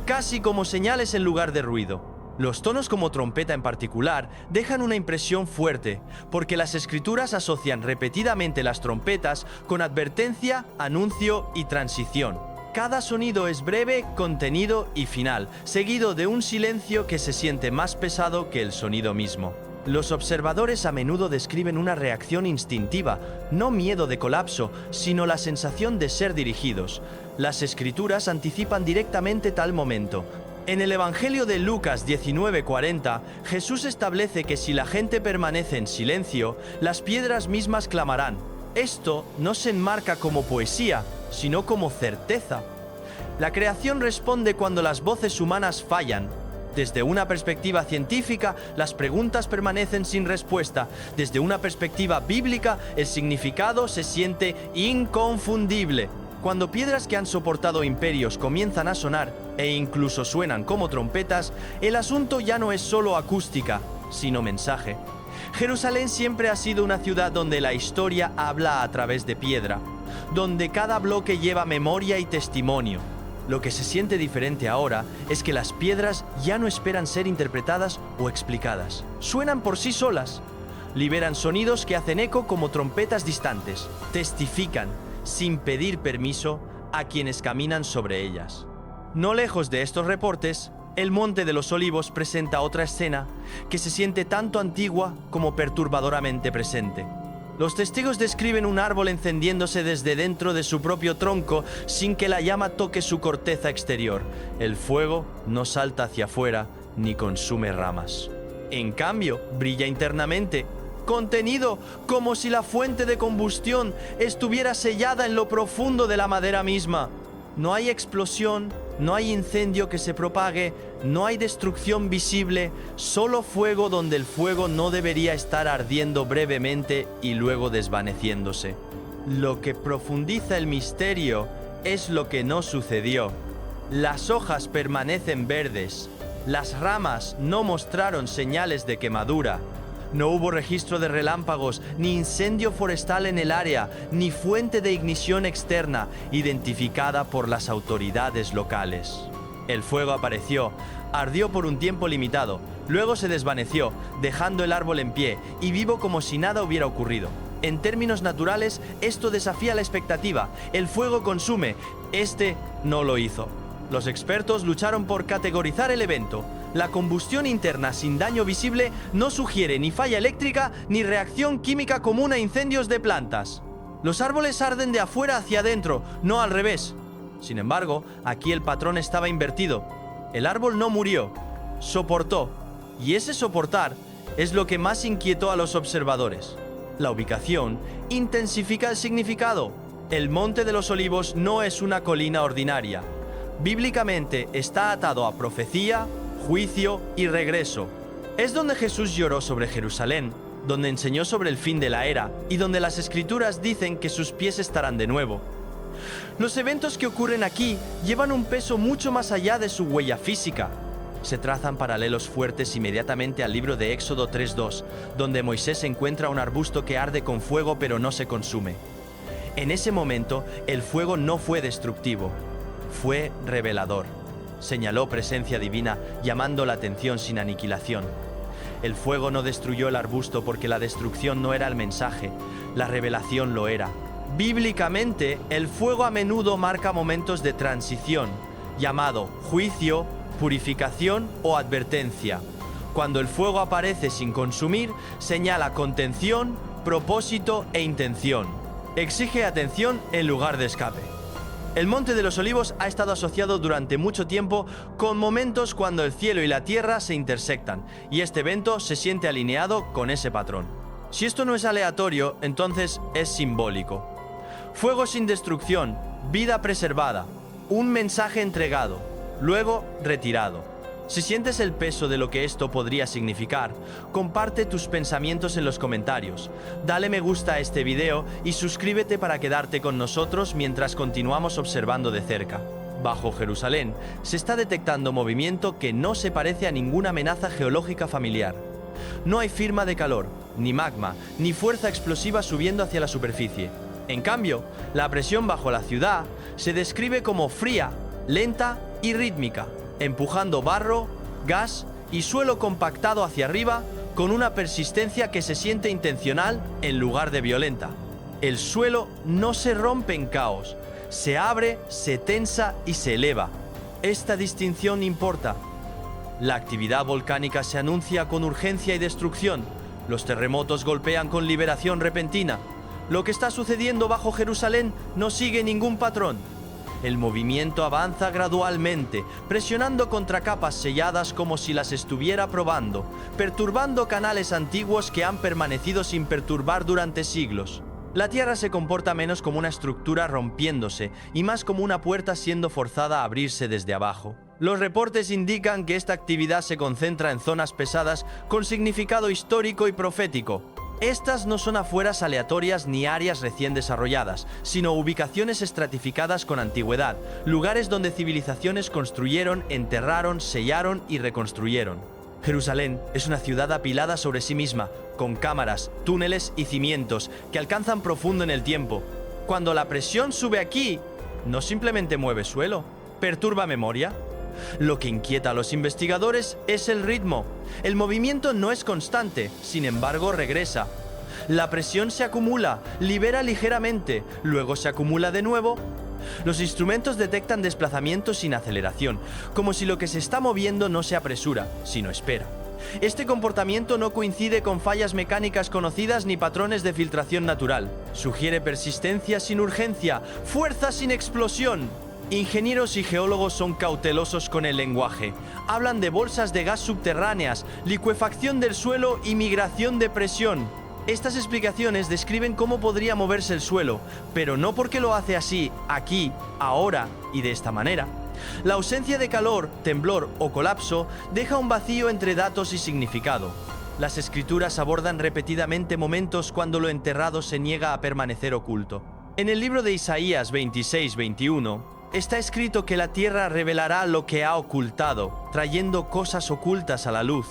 casi como señales en lugar de ruido. Los tonos como trompeta en particular dejan una impresión fuerte, porque las escrituras asocian repetidamente las trompetas con advertencia, anuncio y transición. Cada sonido es breve, contenido y final, seguido de un silencio que se siente más pesado que el sonido mismo. Los observadores a menudo describen una reacción instintiva, no miedo de colapso, sino la sensación de ser dirigidos. Las escrituras anticipan directamente tal momento. En el Evangelio de Lucas 19:40, Jesús establece que si la gente permanece en silencio, las piedras mismas clamarán. Esto no se enmarca como poesía, sino como certeza. La creación responde cuando las voces humanas fallan. Desde una perspectiva científica, las preguntas permanecen sin respuesta. Desde una perspectiva bíblica, el significado se siente inconfundible. Cuando piedras que han soportado imperios comienzan a sonar, e incluso suenan como trompetas, el asunto ya no es solo acústica, sino mensaje. Jerusalén siempre ha sido una ciudad donde la historia habla a través de piedra, donde cada bloque lleva memoria y testimonio. Lo que se siente diferente ahora es que las piedras ya no esperan ser interpretadas o explicadas. Suenan por sí solas. Liberan sonidos que hacen eco como trompetas distantes. Testifican, sin pedir permiso, a quienes caminan sobre ellas. No lejos de estos reportes, el Monte de los Olivos presenta otra escena que se siente tanto antigua como perturbadoramente presente. Los testigos describen un árbol encendiéndose desde dentro de su propio tronco sin que la llama toque su corteza exterior. El fuego no salta hacia afuera ni consume ramas. En cambio, brilla internamente, contenido como si la fuente de combustión estuviera sellada en lo profundo de la madera misma. No hay explosión, no hay incendio que se propague, no hay destrucción visible, solo fuego donde el fuego no debería estar ardiendo brevemente y luego desvaneciéndose. Lo que profundiza el misterio es lo que no sucedió. Las hojas permanecen verdes, las ramas no mostraron señales de quemadura. No hubo registro de relámpagos, ni incendio forestal en el área, ni fuente de ignición externa identificada por las autoridades locales. El fuego apareció, ardió por un tiempo limitado, luego se desvaneció, dejando el árbol en pie y vivo como si nada hubiera ocurrido. En términos naturales, esto desafía la expectativa. El fuego consume, este no lo hizo. Los expertos lucharon por categorizar el evento. La combustión interna sin daño visible no sugiere ni falla eléctrica ni reacción química común a incendios de plantas. Los árboles arden de afuera hacia adentro, no al revés. Sin embargo, aquí el patrón estaba invertido. El árbol no murió, soportó. Y ese soportar es lo que más inquietó a los observadores. La ubicación intensifica el significado. El Monte de los Olivos no es una colina ordinaria. Bíblicamente está atado a profecía, juicio y regreso. Es donde Jesús lloró sobre Jerusalén, donde enseñó sobre el fin de la era y donde las escrituras dicen que sus pies estarán de nuevo. Los eventos que ocurren aquí llevan un peso mucho más allá de su huella física. Se trazan paralelos fuertes inmediatamente al libro de Éxodo 3:2, donde Moisés encuentra un arbusto que arde con fuego pero no se consume. En ese momento, el fuego no fue destructivo, fue revelador. Señaló presencia divina, llamando la atención sin aniquilación. El fuego no destruyó el arbusto porque la destrucción no era el mensaje, la revelación lo era. Bíblicamente, el fuego a menudo marca momentos de transición, llamado juicio, purificación o advertencia. Cuando el fuego aparece sin consumir, señala contención, propósito e intención. Exige atención en lugar de escape. El Monte de los Olivos ha estado asociado durante mucho tiempo con momentos cuando el cielo y la tierra se intersectan, y este evento se siente alineado con ese patrón. Si esto no es aleatorio, entonces es simbólico. Fuego sin destrucción, vida preservada, un mensaje entregado, luego retirado. Si sientes el peso de lo que esto podría significar, comparte tus pensamientos en los comentarios, dale me gusta a este video y suscríbete para quedarte con nosotros mientras continuamos observando de cerca. Bajo Jerusalén se está detectando movimiento que no se parece a ninguna amenaza geológica familiar. No hay firma de calor, ni magma, ni fuerza explosiva subiendo hacia la superficie. En cambio, la presión bajo la ciudad se describe como fría, lenta y rítmica, empujando barro, gas y suelo compactado hacia arriba con una persistencia que se siente intencional en lugar de violenta. El suelo no se rompe en caos, se abre, se tensa y se eleva. Esta distinción importa. La actividad volcánica se anuncia con urgencia y destrucción. Los terremotos golpean con liberación repentina. Lo que está sucediendo bajo Jerusalén no sigue ningún patrón. El movimiento avanza gradualmente, presionando contra capas selladas como si las estuviera probando, perturbando canales antiguos que han permanecido sin perturbar durante siglos. La Tierra se comporta menos como una estructura rompiéndose y más como una puerta siendo forzada a abrirse desde abajo. Los reportes indican que esta actividad se concentra en zonas pesadas con significado histórico y profético. Estas no son afueras aleatorias ni áreas recién desarrolladas, sino ubicaciones estratificadas con antigüedad, lugares donde civilizaciones construyeron, enterraron, sellaron y reconstruyeron. Jerusalén es una ciudad apilada sobre sí misma, con cámaras, túneles y cimientos que alcanzan profundo en el tiempo. Cuando la presión sube aquí, no simplemente mueve suelo, perturba memoria. Lo que inquieta a los investigadores es el ritmo. El movimiento no es constante, sin embargo regresa. La presión se acumula, libera ligeramente, luego se acumula de nuevo. Los instrumentos detectan desplazamientos sin aceleración, como si lo que se está moviendo no se apresura, sino espera. Este comportamiento no coincide con fallas mecánicas conocidas ni patrones de filtración natural. Sugiere persistencia sin urgencia, fuerza sin explosión. Ingenieros y geólogos son cautelosos con el lenguaje. Hablan de bolsas de gas subterráneas, licuefacción del suelo y migración de presión. Estas explicaciones describen cómo podría moverse el suelo, pero no porque lo hace así, aquí, ahora y de esta manera. La ausencia de calor, temblor o colapso deja un vacío entre datos y significado. Las escrituras abordan repetidamente momentos cuando lo enterrado se niega a permanecer oculto. En el libro de Isaías 26-21, está escrito que la tierra revelará lo que ha ocultado, trayendo cosas ocultas a la luz.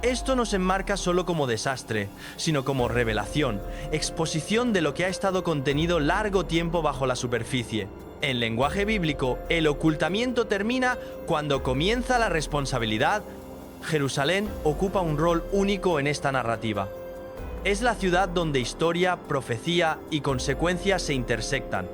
Esto no se enmarca solo como desastre, sino como revelación, exposición de lo que ha estado contenido largo tiempo bajo la superficie. En lenguaje bíblico, el ocultamiento termina cuando comienza la responsabilidad. Jerusalén ocupa un rol único en esta narrativa. Es la ciudad donde historia, profecía y consecuencia se intersectan.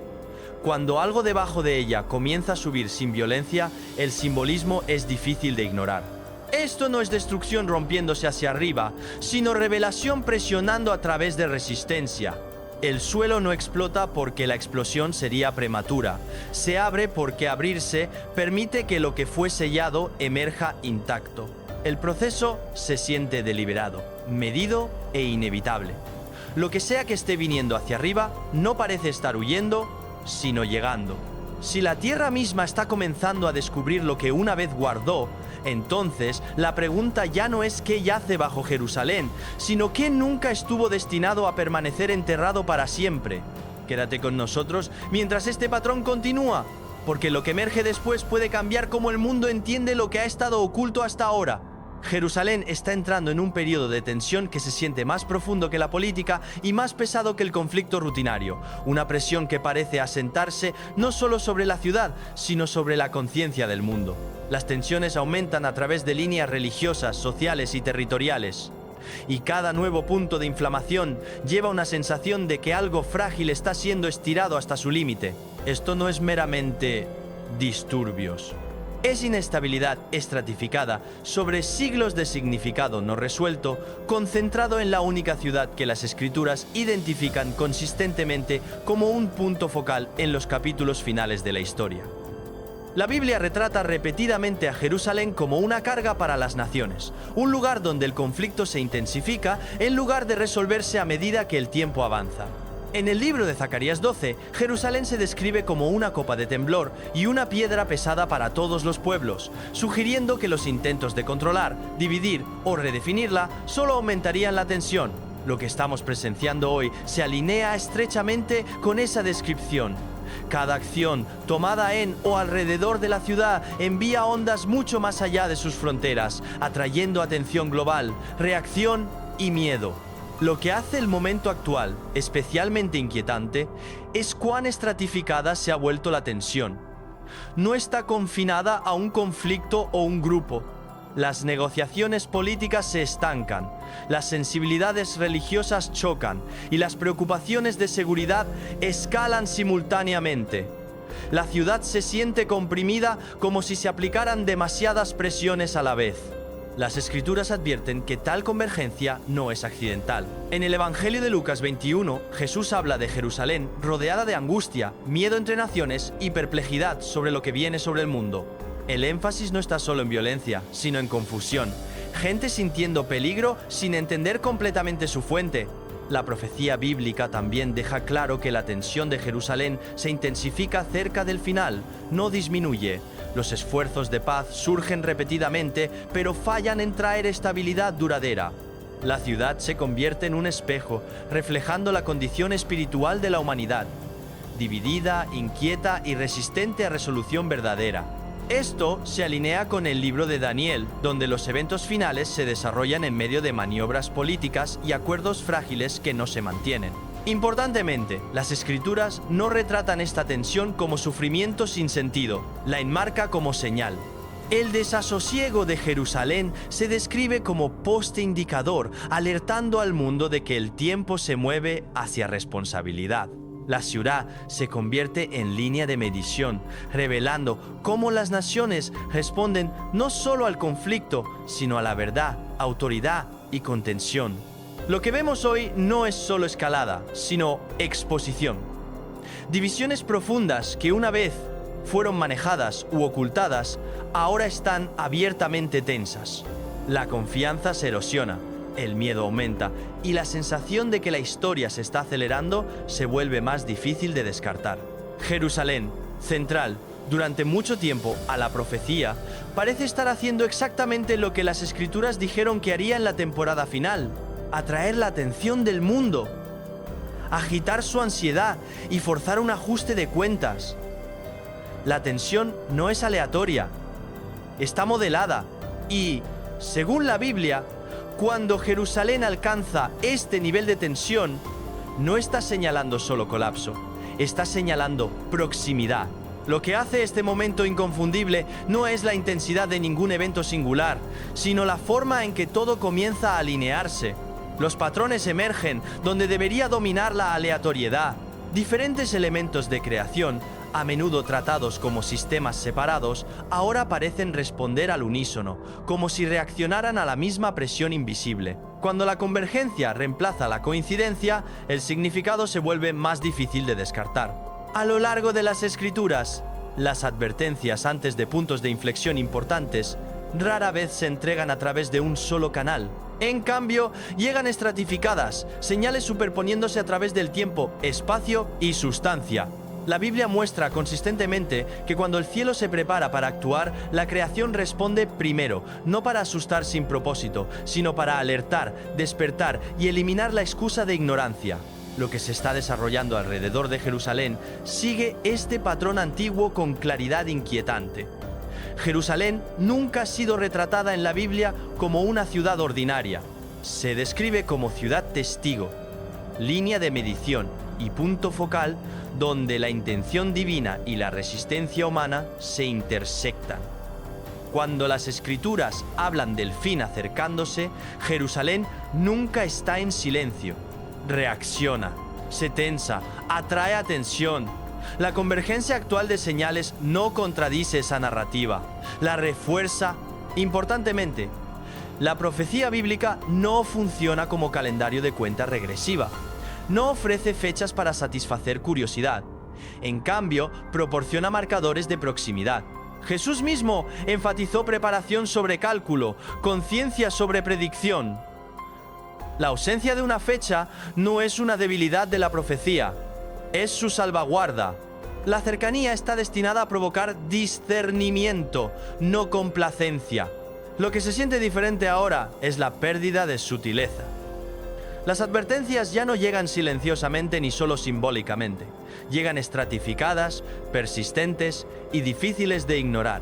Cuando algo debajo de ella comienza a subir sin violencia, el simbolismo es difícil de ignorar. Esto no es destrucción rompiéndose hacia arriba, sino revelación presionando a través de resistencia. El suelo no explota porque la explosión sería prematura. Se abre porque abrirse permite que lo que fue sellado emerja intacto. El proceso se siente deliberado, medido e inevitable. Lo que sea que esté viniendo hacia arriba no parece estar huyendo, sino llegando. Si la tierra misma está comenzando a descubrir lo que una vez guardó, entonces la pregunta ya no es qué yace bajo Jerusalén, sino qué nunca estuvo destinado a permanecer enterrado para siempre. Quédate con nosotros mientras este patrón continúa, porque lo que emerge después puede cambiar cómo el mundo entiende lo que ha estado oculto hasta ahora. Jerusalén está entrando en un periodo de tensión que se siente más profundo que la política y más pesado que el conflicto rutinario. Una presión que parece asentarse no solo sobre la ciudad, sino sobre la conciencia del mundo. Las tensiones aumentan a través de líneas religiosas, sociales y territoriales. Y cada nuevo punto de inflamación lleva una sensación de que algo frágil está siendo estirado hasta su límite. Esto no es meramente disturbios. Es inestabilidad estratificada sobre siglos de significado no resuelto, concentrado en la única ciudad que las escrituras identifican consistentemente como un punto focal en los capítulos finales de la historia. La Biblia retrata repetidamente a Jerusalén como una carga para las naciones, un lugar donde el conflicto se intensifica en lugar de resolverse a medida que el tiempo avanza. En el libro de Zacarías 12, Jerusalén se describe como una copa de temblor y una piedra pesada para todos los pueblos, sugiriendo que los intentos de controlar, dividir o redefinirla solo aumentarían la tensión. Lo que estamos presenciando hoy se alinea estrechamente con esa descripción. Cada acción tomada en o alrededor de la ciudad envía ondas mucho más allá de sus fronteras, atrayendo atención global, reacción y miedo. Lo que hace el momento actual especialmente inquietante es cuán estratificada se ha vuelto la tensión. No está confinada a un conflicto o un grupo. Las negociaciones políticas se estancan, las sensibilidades religiosas chocan y las preocupaciones de seguridad escalan simultáneamente. La ciudad se siente comprimida como si se aplicaran demasiadas presiones a la vez. Las escrituras advierten que tal convergencia no es accidental. En el Evangelio de Lucas 21, Jesús habla de Jerusalén rodeada de angustia, miedo entre naciones y perplejidad sobre lo que viene sobre el mundo. El énfasis no está solo en violencia, sino en confusión. Gente sintiendo peligro sin entender completamente su fuente. La profecía bíblica también deja claro que la tensión de Jerusalén se intensifica cerca del final, no disminuye. Los esfuerzos de paz surgen repetidamente, pero fallan en traer estabilidad duradera. La ciudad se convierte en un espejo, reflejando la condición espiritual de la humanidad, dividida, inquieta y resistente a resolución verdadera. Esto se alinea con el libro de Daniel, donde los eventos finales se desarrollan en medio de maniobras políticas y acuerdos frágiles que no se mantienen. Importantemente, las escrituras no retratan esta tensión como sufrimiento sin sentido, la enmarca como señal. El desasosiego de Jerusalén se describe como poste indicador, alertando al mundo de que el tiempo se mueve hacia responsabilidad. La ciudad se convierte en línea de medición, revelando cómo las naciones responden no solo al conflicto, sino a la verdad, autoridad y contención. Lo que vemos hoy no es solo escalada, sino exposición. Divisiones profundas que una vez fueron manejadas u ocultadas, ahora están abiertamente tensas. La confianza se erosiona, el miedo aumenta y la sensación de que la historia se está acelerando se vuelve más difícil de descartar. Jerusalén, central durante mucho tiempo a la profecía, parece estar haciendo exactamente lo que las escrituras dijeron que haría en la temporada final: atraer la atención del mundo, agitar su ansiedad y forzar un ajuste de cuentas. La tensión no es aleatoria, está modelada y, según la Biblia, cuando Jerusalén alcanza este nivel de tensión, no está señalando solo colapso, está señalando proximidad. Lo que hace este momento inconfundible no es la intensidad de ningún evento singular, sino la forma en que todo comienza a alinearse. Los patrones emergen donde debería dominar la aleatoriedad. Diferentes elementos de creación, a menudo tratados como sistemas separados, ahora parecen responder al unísono, como si reaccionaran a la misma presión invisible. Cuando la convergencia reemplaza la coincidencia, el significado se vuelve más difícil de descartar. A lo largo de las escrituras, las advertencias antes de puntos de inflexión importantes rara vez se entregan a través de un solo canal. En cambio, llegan estratificadas, señales superponiéndose a través del tiempo, espacio y sustancia. La Biblia muestra consistentemente que cuando el cielo se prepara para actuar, la creación responde primero, no para asustar sin propósito, sino para alertar, despertar y eliminar la excusa de ignorancia. Lo que se está desarrollando alrededor de Jerusalén sigue este patrón antiguo con claridad inquietante. Jerusalén nunca ha sido retratada en la Biblia como una ciudad ordinaria. Se describe como ciudad testigo, línea de medición y punto focal donde la intención divina y la resistencia humana se intersectan. Cuando las escrituras hablan del fin acercándose, Jerusalén nunca está en silencio. Reacciona, se tensa, atrae atención, La convergencia actual de señales no contradice esa narrativa, la refuerza importantemente. La profecía bíblica no funciona como calendario de cuenta regresiva. No ofrece fechas para satisfacer curiosidad. En cambio, proporciona marcadores de proximidad. Jesús mismo enfatizó preparación sobre cálculo, conciencia sobre predicción. La ausencia de una fecha no es una debilidad de la profecía, es su salvaguarda. La cercanía está destinada a provocar discernimiento, no complacencia. Lo que se siente diferente ahora es la pérdida de sutileza. Las advertencias ya no llegan silenciosamente ni solo simbólicamente. Llegan estratificadas, persistentes y difíciles de ignorar.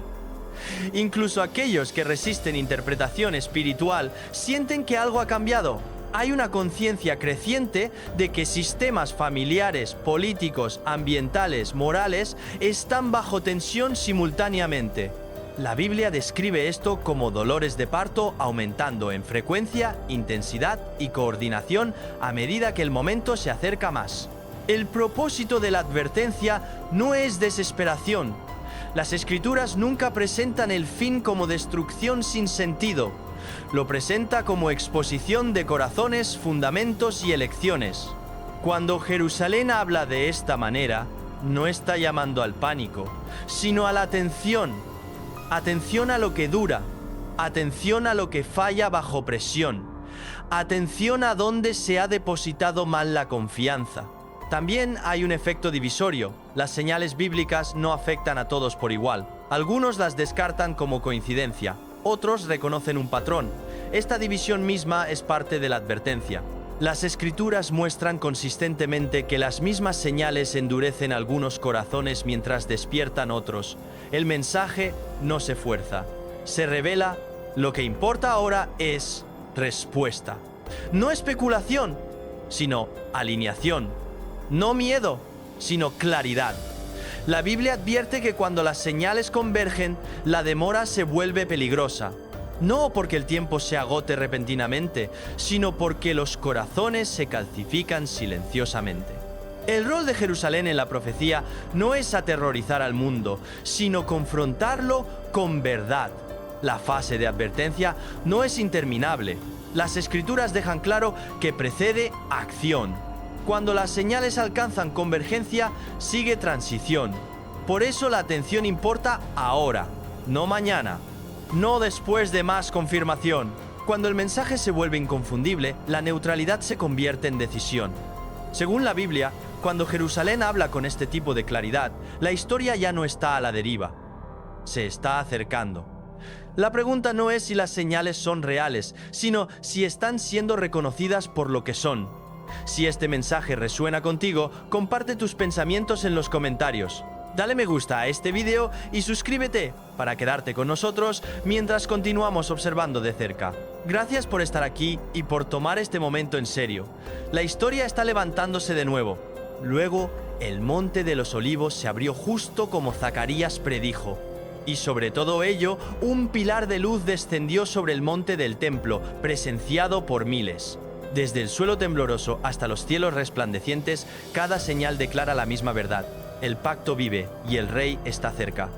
Incluso aquellos que resisten interpretación espiritual sienten que algo ha cambiado. Hay una conciencia creciente de que sistemas familiares, políticos, ambientales, morales están bajo tensión simultáneamente. La Biblia describe esto como dolores de parto aumentando en frecuencia, intensidad y coordinación a medida que el momento se acerca más. El propósito de la advertencia no es desesperación. Las Escrituras nunca presentan el fin como destrucción sin sentido. Lo presenta como exposición de corazones, fundamentos y elecciones. Cuando Jerusalén habla de esta manera, no está llamando al pánico, sino a la atención. Atención a lo que dura, atención a lo que falla bajo presión, atención a dónde se ha depositado mal la confianza. También hay un efecto divisorio. Las señales bíblicas no afectan a todos por igual. Algunos las descartan como coincidencia, otros reconocen un patrón. Esta división misma es parte de la advertencia. Las Escrituras muestran consistentemente que las mismas señales endurecen algunos corazones mientras despiertan otros. El mensaje no se fuerza, se revela. Lo que importa ahora es respuesta. No especulación, sino alineación. No miedo, sino claridad. La Biblia advierte que cuando las señales convergen, la demora se vuelve peligrosa. No porque el tiempo se agote repentinamente, sino porque los corazones se calcifican silenciosamente. El rol de Jerusalén en la profecía no es aterrorizar al mundo, sino confrontarlo con verdad. La fase de advertencia no es interminable. Las Escrituras dejan claro que precede acción. Cuando las señales alcanzan convergencia, sigue transición. Por eso la atención importa ahora, no mañana. No después de más confirmación. Cuando el mensaje se vuelve inconfundible, la neutralidad se convierte en decisión. Según la Biblia, cuando Jerusalén habla con este tipo de claridad, la historia ya no está a la deriva. Se está acercando. La pregunta no es si las señales son reales, sino si están siendo reconocidas por lo que son. Si este mensaje resuena contigo, comparte tus pensamientos en los comentarios. Dale me gusta a este video y suscríbete para quedarte con nosotros mientras continuamos observando de cerca. Gracias por estar aquí y por tomar este momento en serio. La historia está levantándose de nuevo. Luego, el monte de los olivos se abrió justo como Zacarías predijo. Y sobre todo ello, un pilar de luz descendió sobre el monte del templo, presenciado por miles. Desde el suelo tembloroso hasta los cielos resplandecientes, cada señal declara la misma verdad. El pacto vive y el rey está cerca.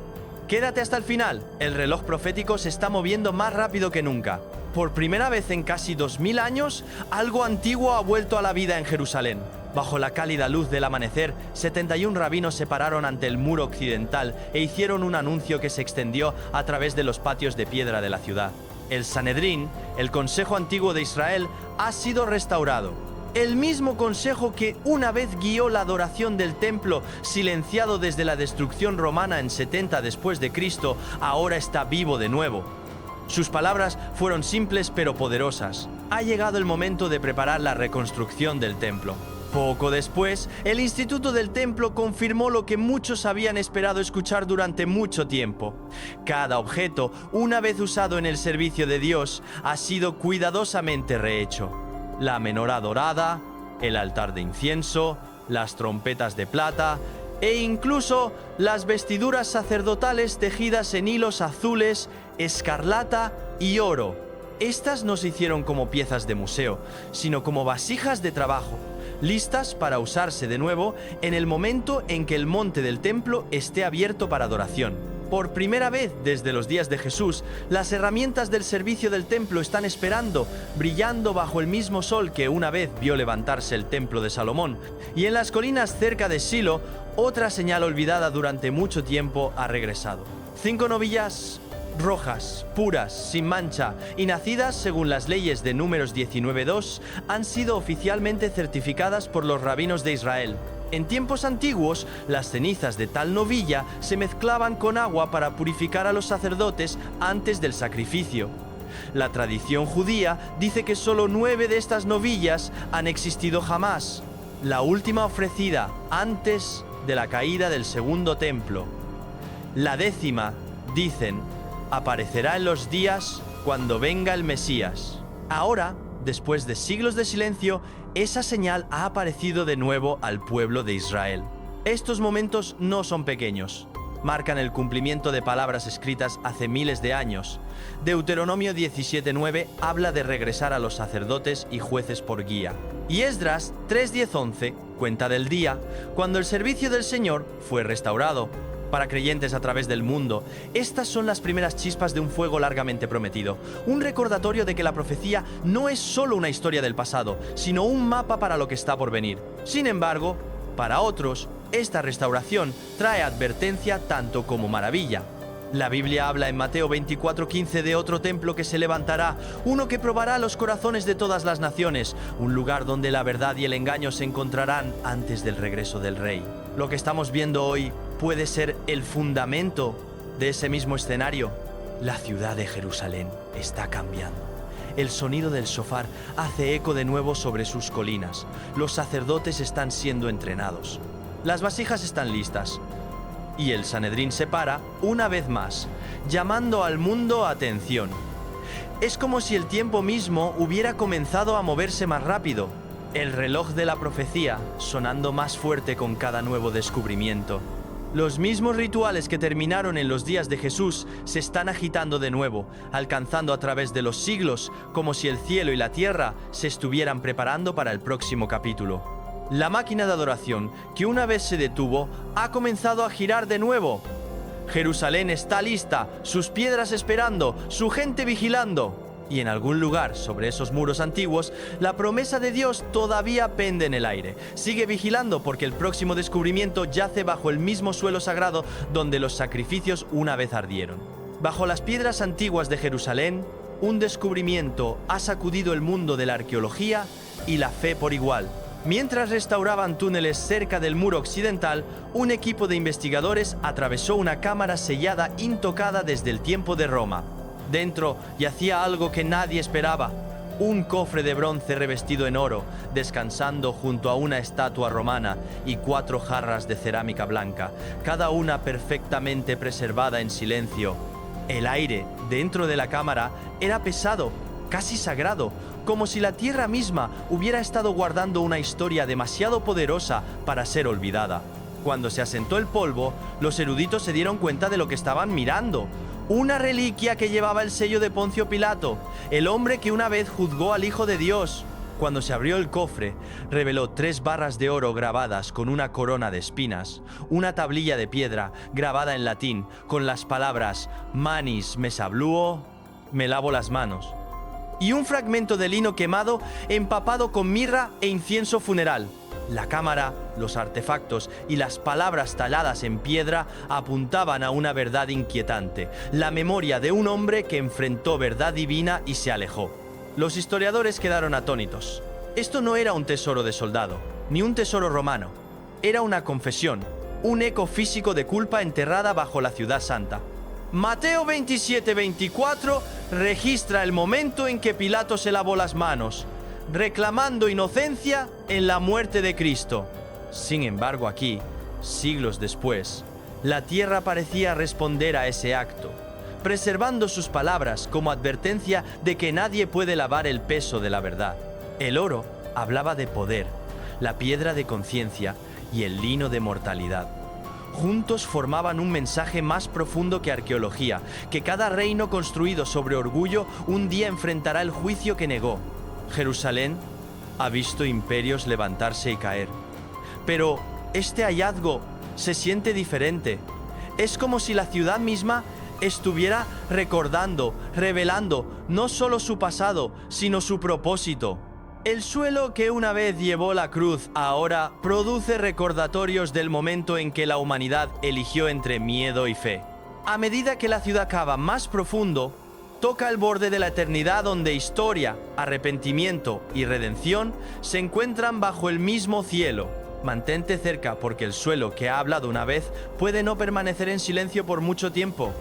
Quédate hasta el final. El reloj profético se está moviendo más rápido que nunca. Por primera vez en casi 2000 años, algo antiguo ha vuelto a la vida en Jerusalén. Bajo la cálida luz del amanecer, 71 rabinos se pararon ante el muro occidental e hicieron un anuncio que se extendió a través de los patios de piedra de la ciudad. El Sanedrín, el Consejo Antiguo de Israel, ha sido restaurado. El mismo consejo que una vez guió la adoración del templo, silenciado desde la destrucción romana en 70 después de Cristo, ahora está vivo de nuevo. Sus palabras fueron simples pero poderosas. Ha llegado el momento de preparar la reconstrucción del templo. Poco después, el Instituto del Templo confirmó lo que muchos habían esperado escuchar durante mucho tiempo. Cada objeto, una vez usado en el servicio de Dios, ha sido cuidadosamente rehecho. La menorá dorada, el altar de incienso, las trompetas de plata e incluso las vestiduras sacerdotales tejidas en hilos azules, escarlata y oro. Estas no se hicieron como piezas de museo, sino como vasijas de trabajo. listas para usarse de nuevo en el momento en que el monte del templo esté abierto para adoración. Por primera vez desde los días de Jesús, las herramientas del servicio del templo están esperando, brillando bajo el mismo sol que una vez vio levantarse el templo de Salomón. Y en las colinas cerca de Silo, otra señal olvidada durante mucho tiempo ha regresado. 5 novillas rojas, puras, sin mancha y nacidas según las leyes de Números 19:2 han sido oficialmente certificadas por los rabinos de Israel. En tiempos antiguos, las cenizas de tal novilla se mezclaban con agua para purificar a los sacerdotes antes del sacrificio. La tradición judía dice que solo 9 de estas novillas han existido jamás, la última ofrecida antes de la caída del segundo templo. La 10ª, dicen, aparecerá en los días cuando venga el Mesías. Ahora, después de siglos de silencio, esa señal ha aparecido de nuevo al pueblo de Israel. Estos momentos no son pequeños. Marcan el cumplimiento de palabras escritas hace miles de años. Deuteronomio 17:9 habla de regresar a los sacerdotes y jueces por guía. Y Esdras 3:10-11 cuenta del día cuando el servicio del Señor fue restaurado. Para creyentes a través del mundo, estas son las primeras chispas de un fuego largamente prometido. Un recordatorio de que la profecía no es solo una historia del pasado, sino un mapa para lo que está por venir. Sin embargo, para otros, esta restauración trae advertencia tanto como maravilla. La Biblia habla en Mateo 24:15 de otro templo que se levantará, uno que probará los corazones de todas las naciones, un lugar donde la verdad y el engaño se encontrarán antes del regreso del Rey. Lo que estamos viendo hoy puede ser el fundamento de ese mismo escenario. La ciudad de Jerusalén está cambiando. El sonido del shofar hace eco de nuevo sobre sus colinas. Los sacerdotes están siendo entrenados. Las vasijas están listas. Y el Sanedrín se para una vez más, llamando al mundo a atención. Es como si el tiempo mismo hubiera comenzado a moverse más rápido. El reloj de la profecía sonando más fuerte con cada nuevo descubrimiento. Los mismos rituales que terminaron en los días de Jesús se están agitando de nuevo, alcanzando a través de los siglos, como si el cielo y la tierra se estuvieran preparando para el próximo capítulo. La máquina de adoración, que una vez se detuvo, ha comenzado a girar de nuevo. Jerusalén está lista, sus piedras esperando, su gente vigilando. Y en algún lugar, sobre esos muros antiguos, la promesa de Dios todavía pende en el aire. Sigue vigilando porque el próximo descubrimiento yace bajo el mismo suelo sagrado donde los sacrificios una vez ardieron. Bajo las piedras antiguas de Jerusalén, un descubrimiento ha sacudido el mundo de la arqueología y la fe por igual. Mientras restauraban túneles cerca del muro occidental, un equipo de investigadores atravesó una cámara sellada intocada desde el tiempo de Roma. Dentro yacía algo que nadie esperaba, un cofre de bronce revestido en oro, descansando junto a una estatua romana y 4 jarras de cerámica blanca, cada una perfectamente preservada en silencio. El aire dentro de la cámara era pesado, casi sagrado, como si la tierra misma hubiera estado guardando una historia demasiado poderosa para ser olvidada. Cuando se asentó el polvo, los eruditos se dieron cuenta de lo que estaban mirando. Una reliquia que llevaba el sello de Poncio Pilato, el hombre que una vez juzgó al Hijo de Dios. Cuando se abrió el cofre, reveló 3 barras de oro grabadas con una corona de espinas, una tablilla de piedra grabada en latín con las palabras Manis me sabluo, me lavo las manos, y un fragmento de lino quemado empapado con mirra e incienso funeral. La cámara, los artefactos y las palabras taladas en piedra apuntaban a una verdad inquietante, la memoria de un hombre que enfrentó verdad divina y se alejó. Los historiadores quedaron atónitos. Esto no era un tesoro de soldado, ni un tesoro romano. Era una confesión, un eco físico de culpa enterrada bajo la ciudad santa. Mateo 27:24 registra el momento en que Pilato se lavó las manos, reclamando inocencia en la muerte de Cristo. Sin embargo, aquí, siglos después, la tierra parecía responder a ese acto, preservando sus palabras como advertencia de que nadie puede lavar el peso de la verdad. El oro hablaba de poder, la piedra de conciencia y el lino de mortalidad. Juntos formaban un mensaje más profundo que arqueología, que cada reino construido sobre orgullo un día enfrentará el juicio que negó. Jerusalén ha visto imperios levantarse y caer. Pero este hallazgo se siente diferente. Es como si la ciudad misma estuviera recordando, revelando no solo su pasado, sino su propósito. El suelo que una vez llevó la cruz ahora produce recordatorios del momento en que la humanidad eligió entre miedo y fe. A medida que la ciudad cava más profundo, toca el borde de la eternidad donde historia, arrepentimiento y redención se encuentran bajo el mismo cielo. Mantente cerca porque el suelo que ha hablado una vez puede no permanecer en silencio por mucho tiempo.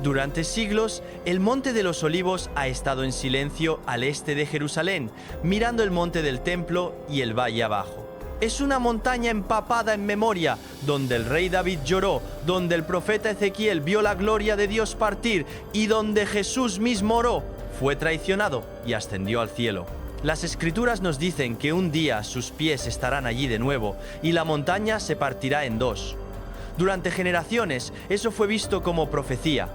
Durante siglos, el Monte de los Olivos ha estado en silencio al este de Jerusalén, mirando el monte del templo y el valle abajo. Es una montaña empapada en memoria, donde el rey David lloró, donde el profeta Ezequiel vio la gloria de Dios partir y donde Jesús mismo oró, fue traicionado y ascendió al cielo. Las escrituras nos dicen que un día sus pies estarán allí de nuevo y la montaña se partirá en dos. Durante generaciones, eso fue visto como profecía.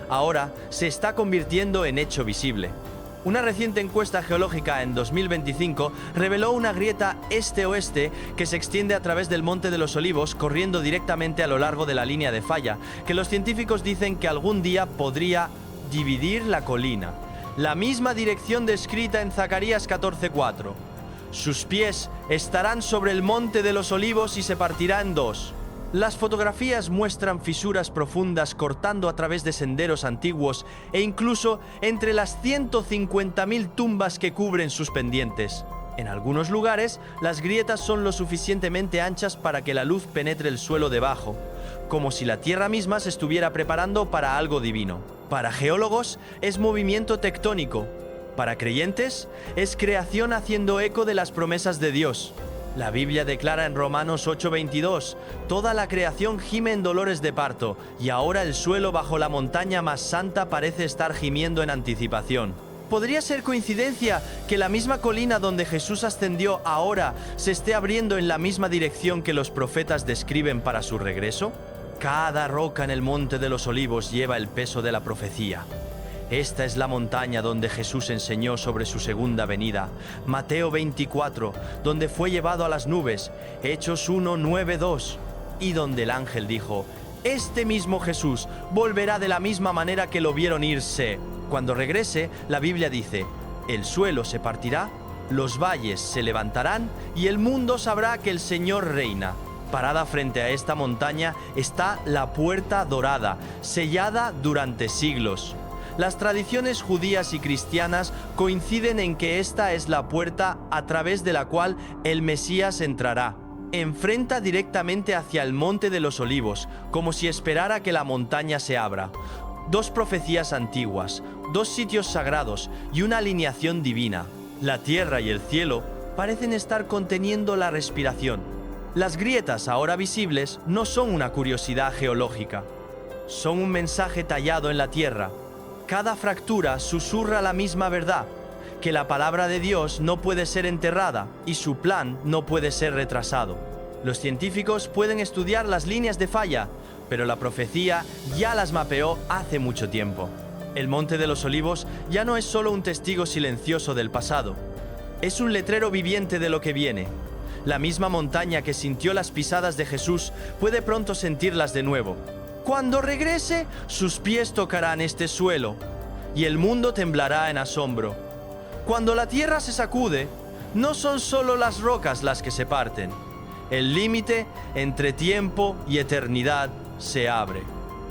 Ahora se está convirtiendo en hecho visible. Una reciente encuesta geológica en 2025 reveló una grieta este-oeste que se extiende a través del Monte de los Olivos, corriendo directamente a lo largo de la línea de falla, que los científicos dicen que algún día podría dividir la colina. La misma dirección descrita en Zacarías 14:4. Sus pies estarán sobre el Monte de los Olivos y se partirá en dos. Las fotografías muestran fisuras profundas cortando a través de senderos antiguos e incluso entre las 150.000 tumbas que cubren sus pendientes. En algunos lugares, las grietas son lo suficientemente anchas para que la luz penetre el suelo debajo, como si la tierra misma se estuviera preparando para algo divino. Para geólogos, es movimiento tectónico. Para creyentes, es creación haciendo eco de las promesas de Dios. La Biblia declara en Romanos 8:22, toda la creación gime en dolores de parto, y ahora el suelo bajo la montaña más santa parece estar gimiendo en anticipación. ¿Podría ser coincidencia que la misma colina donde Jesús ascendió ahora se esté abriendo en la misma dirección que los profetas describen para su regreso? Cada roca en el Monte de los Olivos lleva el peso de la profecía. Esta es la montaña donde Jesús enseñó sobre su segunda venida. Mateo 24, donde fue llevado a las nubes. Hechos 1:9-2. Y donde el ángel dijo, este mismo Jesús volverá de la misma manera que lo vieron irse. Cuando regrese, la Biblia dice, el suelo se partirá, los valles se levantarán y el mundo sabrá que el Señor reina. Parada frente a esta montaña está la Puerta Dorada, sellada durante siglos. Las tradiciones judías y cristianas coinciden en que esta es la puerta a través de la cual el Mesías entrará. Enfrenta directamente hacia el Monte de los Olivos, como si esperara que la montaña se abra. Dos profecías antiguas, dos sitios sagrados y una alineación divina. La tierra y el cielo parecen estar conteniendo la respiración. Las grietas ahora visibles no son una curiosidad geológica. Son un mensaje tallado en la tierra. Cada fractura susurra la misma verdad, que la palabra de Dios no puede ser enterrada y su plan no puede ser retrasado. Los científicos pueden estudiar las líneas de falla, pero la profecía ya las mapeó hace mucho tiempo. El Monte de los Olivos ya no es solo un testigo silencioso del pasado, es un letrero viviente de lo que viene. La misma montaña que sintió las pisadas de Jesús puede pronto sentirlas de nuevo. Cuando regrese, sus pies tocarán este suelo, y el mundo temblará en asombro. Cuando la tierra se sacude, no son solo las rocas las que se parten. El límite entre tiempo y eternidad se abre.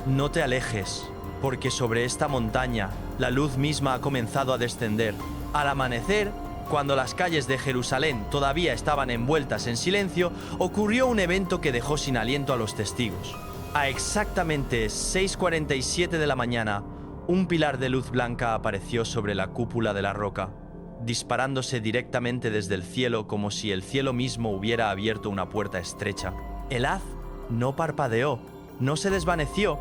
No te alejes, porque sobre esta montaña la luz misma ha comenzado a descender. Al amanecer, cuando las calles de Jerusalén todavía estaban envueltas en silencio, ocurrió un evento que dejó sin aliento a los testigos. A exactamente 6:47 de la mañana, un pilar de luz blanca apareció sobre la cúpula de la roca, disparándose directamente desde el cielo como si el cielo mismo hubiera abierto una puerta estrecha. El haz no parpadeó, no se desvaneció,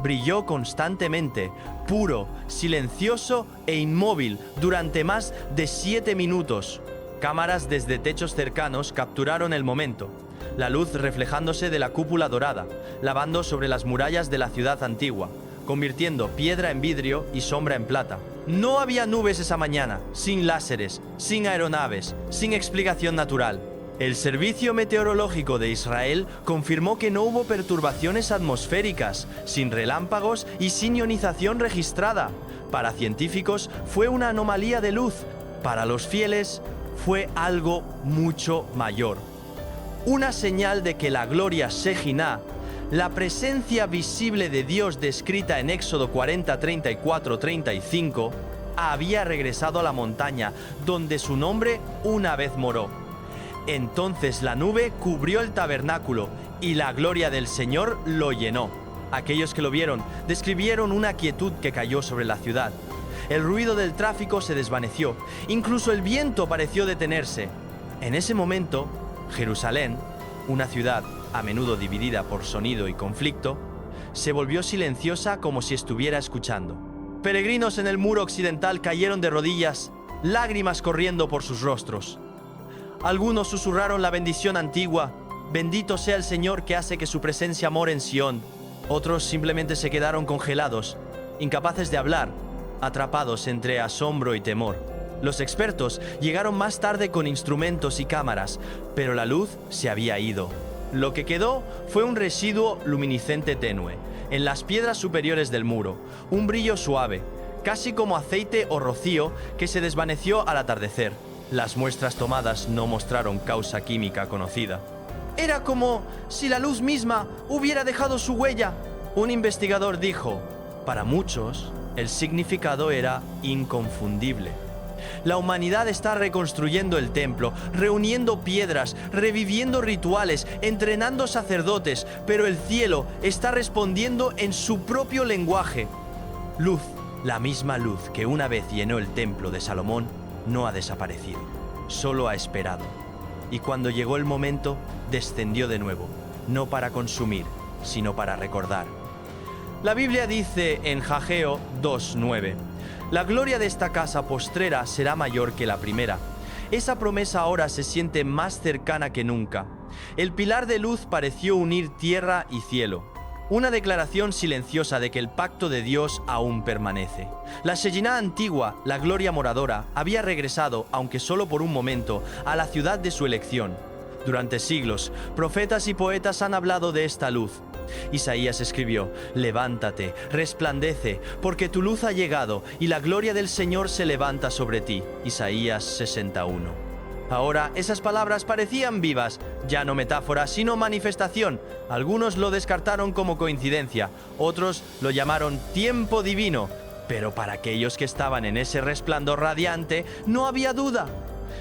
brilló constantemente, puro, silencioso e inmóvil durante más de 7 minutos. Cámaras desde techos cercanos capturaron el momento. La luz reflejándose de la cúpula dorada, lavando sobre las murallas de la ciudad antigua, convirtiendo piedra en vidrio y sombra en plata. No había nubes esa mañana, sin láseres, sin aeronaves, sin explicación natural. El Servicio Meteorológico de Israel confirmó que no hubo perturbaciones atmosféricas, sin relámpagos y sin ionización registrada. Para científicos fue una anomalía de luz. Para los fieles fue algo mucho mayor. Una señal de que la gloria Shejinah, la presencia visible de Dios descrita en Éxodo 40, 34, 35, había regresado a la montaña, donde su nombre una vez moró. Entonces la nube cubrió el tabernáculo y la gloria del Señor lo llenó. Aquellos que lo vieron describieron una quietud que cayó sobre la ciudad. El ruido del tráfico se desvaneció, incluso el viento pareció detenerse. En ese momento, Jerusalén, una ciudad a menudo dividida por sonido y conflicto, se volvió silenciosa como si estuviera escuchando. Peregrinos en el muro occidental cayeron de rodillas, lágrimas corriendo por sus rostros. Algunos susurraron la bendición antigua: bendito sea el Señor que hace que su presencia more en Sión. Otros simplemente se quedaron congelados, incapaces de hablar, atrapados entre asombro y temor. Los expertos llegaron más tarde con instrumentos y cámaras, pero la luz se había ido. Lo que quedó fue un residuo luminiscente tenue en las piedras superiores del muro, un brillo suave, casi como aceite o rocío que se desvaneció al atardecer. Las muestras tomadas no mostraron causa química conocida. Era como si la luz misma hubiera dejado su huella. Un investigador dijo: para muchos, el significado era inconfundible. La humanidad está reconstruyendo el templo, reuniendo piedras, reviviendo rituales, entrenando sacerdotes, pero el cielo está respondiendo en su propio lenguaje. Luz, la misma luz que una vez llenó el templo de Salomón, no ha desaparecido, solo ha esperado. Y cuando llegó el momento, descendió de nuevo, no para consumir, sino para recordar. La Biblia dice en Ageo 2:9: la gloria de esta casa postrera será mayor que la primera. Esa promesa ahora se siente más cercana que nunca. El pilar de luz pareció unir tierra y cielo. Una declaración silenciosa de que el pacto de Dios aún permanece. La Shejinah antigua, la gloria moradora, había regresado, aunque solo por un momento, a la ciudad de su elección. Durante siglos, profetas y poetas han hablado de esta luz. Isaías escribió: levántate, resplandece, porque tu luz ha llegado y la gloria del Señor se levanta sobre ti. Isaías 61. Ahora esas palabras parecían vivas, ya no metáfora, sino manifestación. Algunos lo descartaron como coincidencia, otros lo llamaron tiempo divino, pero para aquellos que estaban en ese resplandor radiante, no había duda.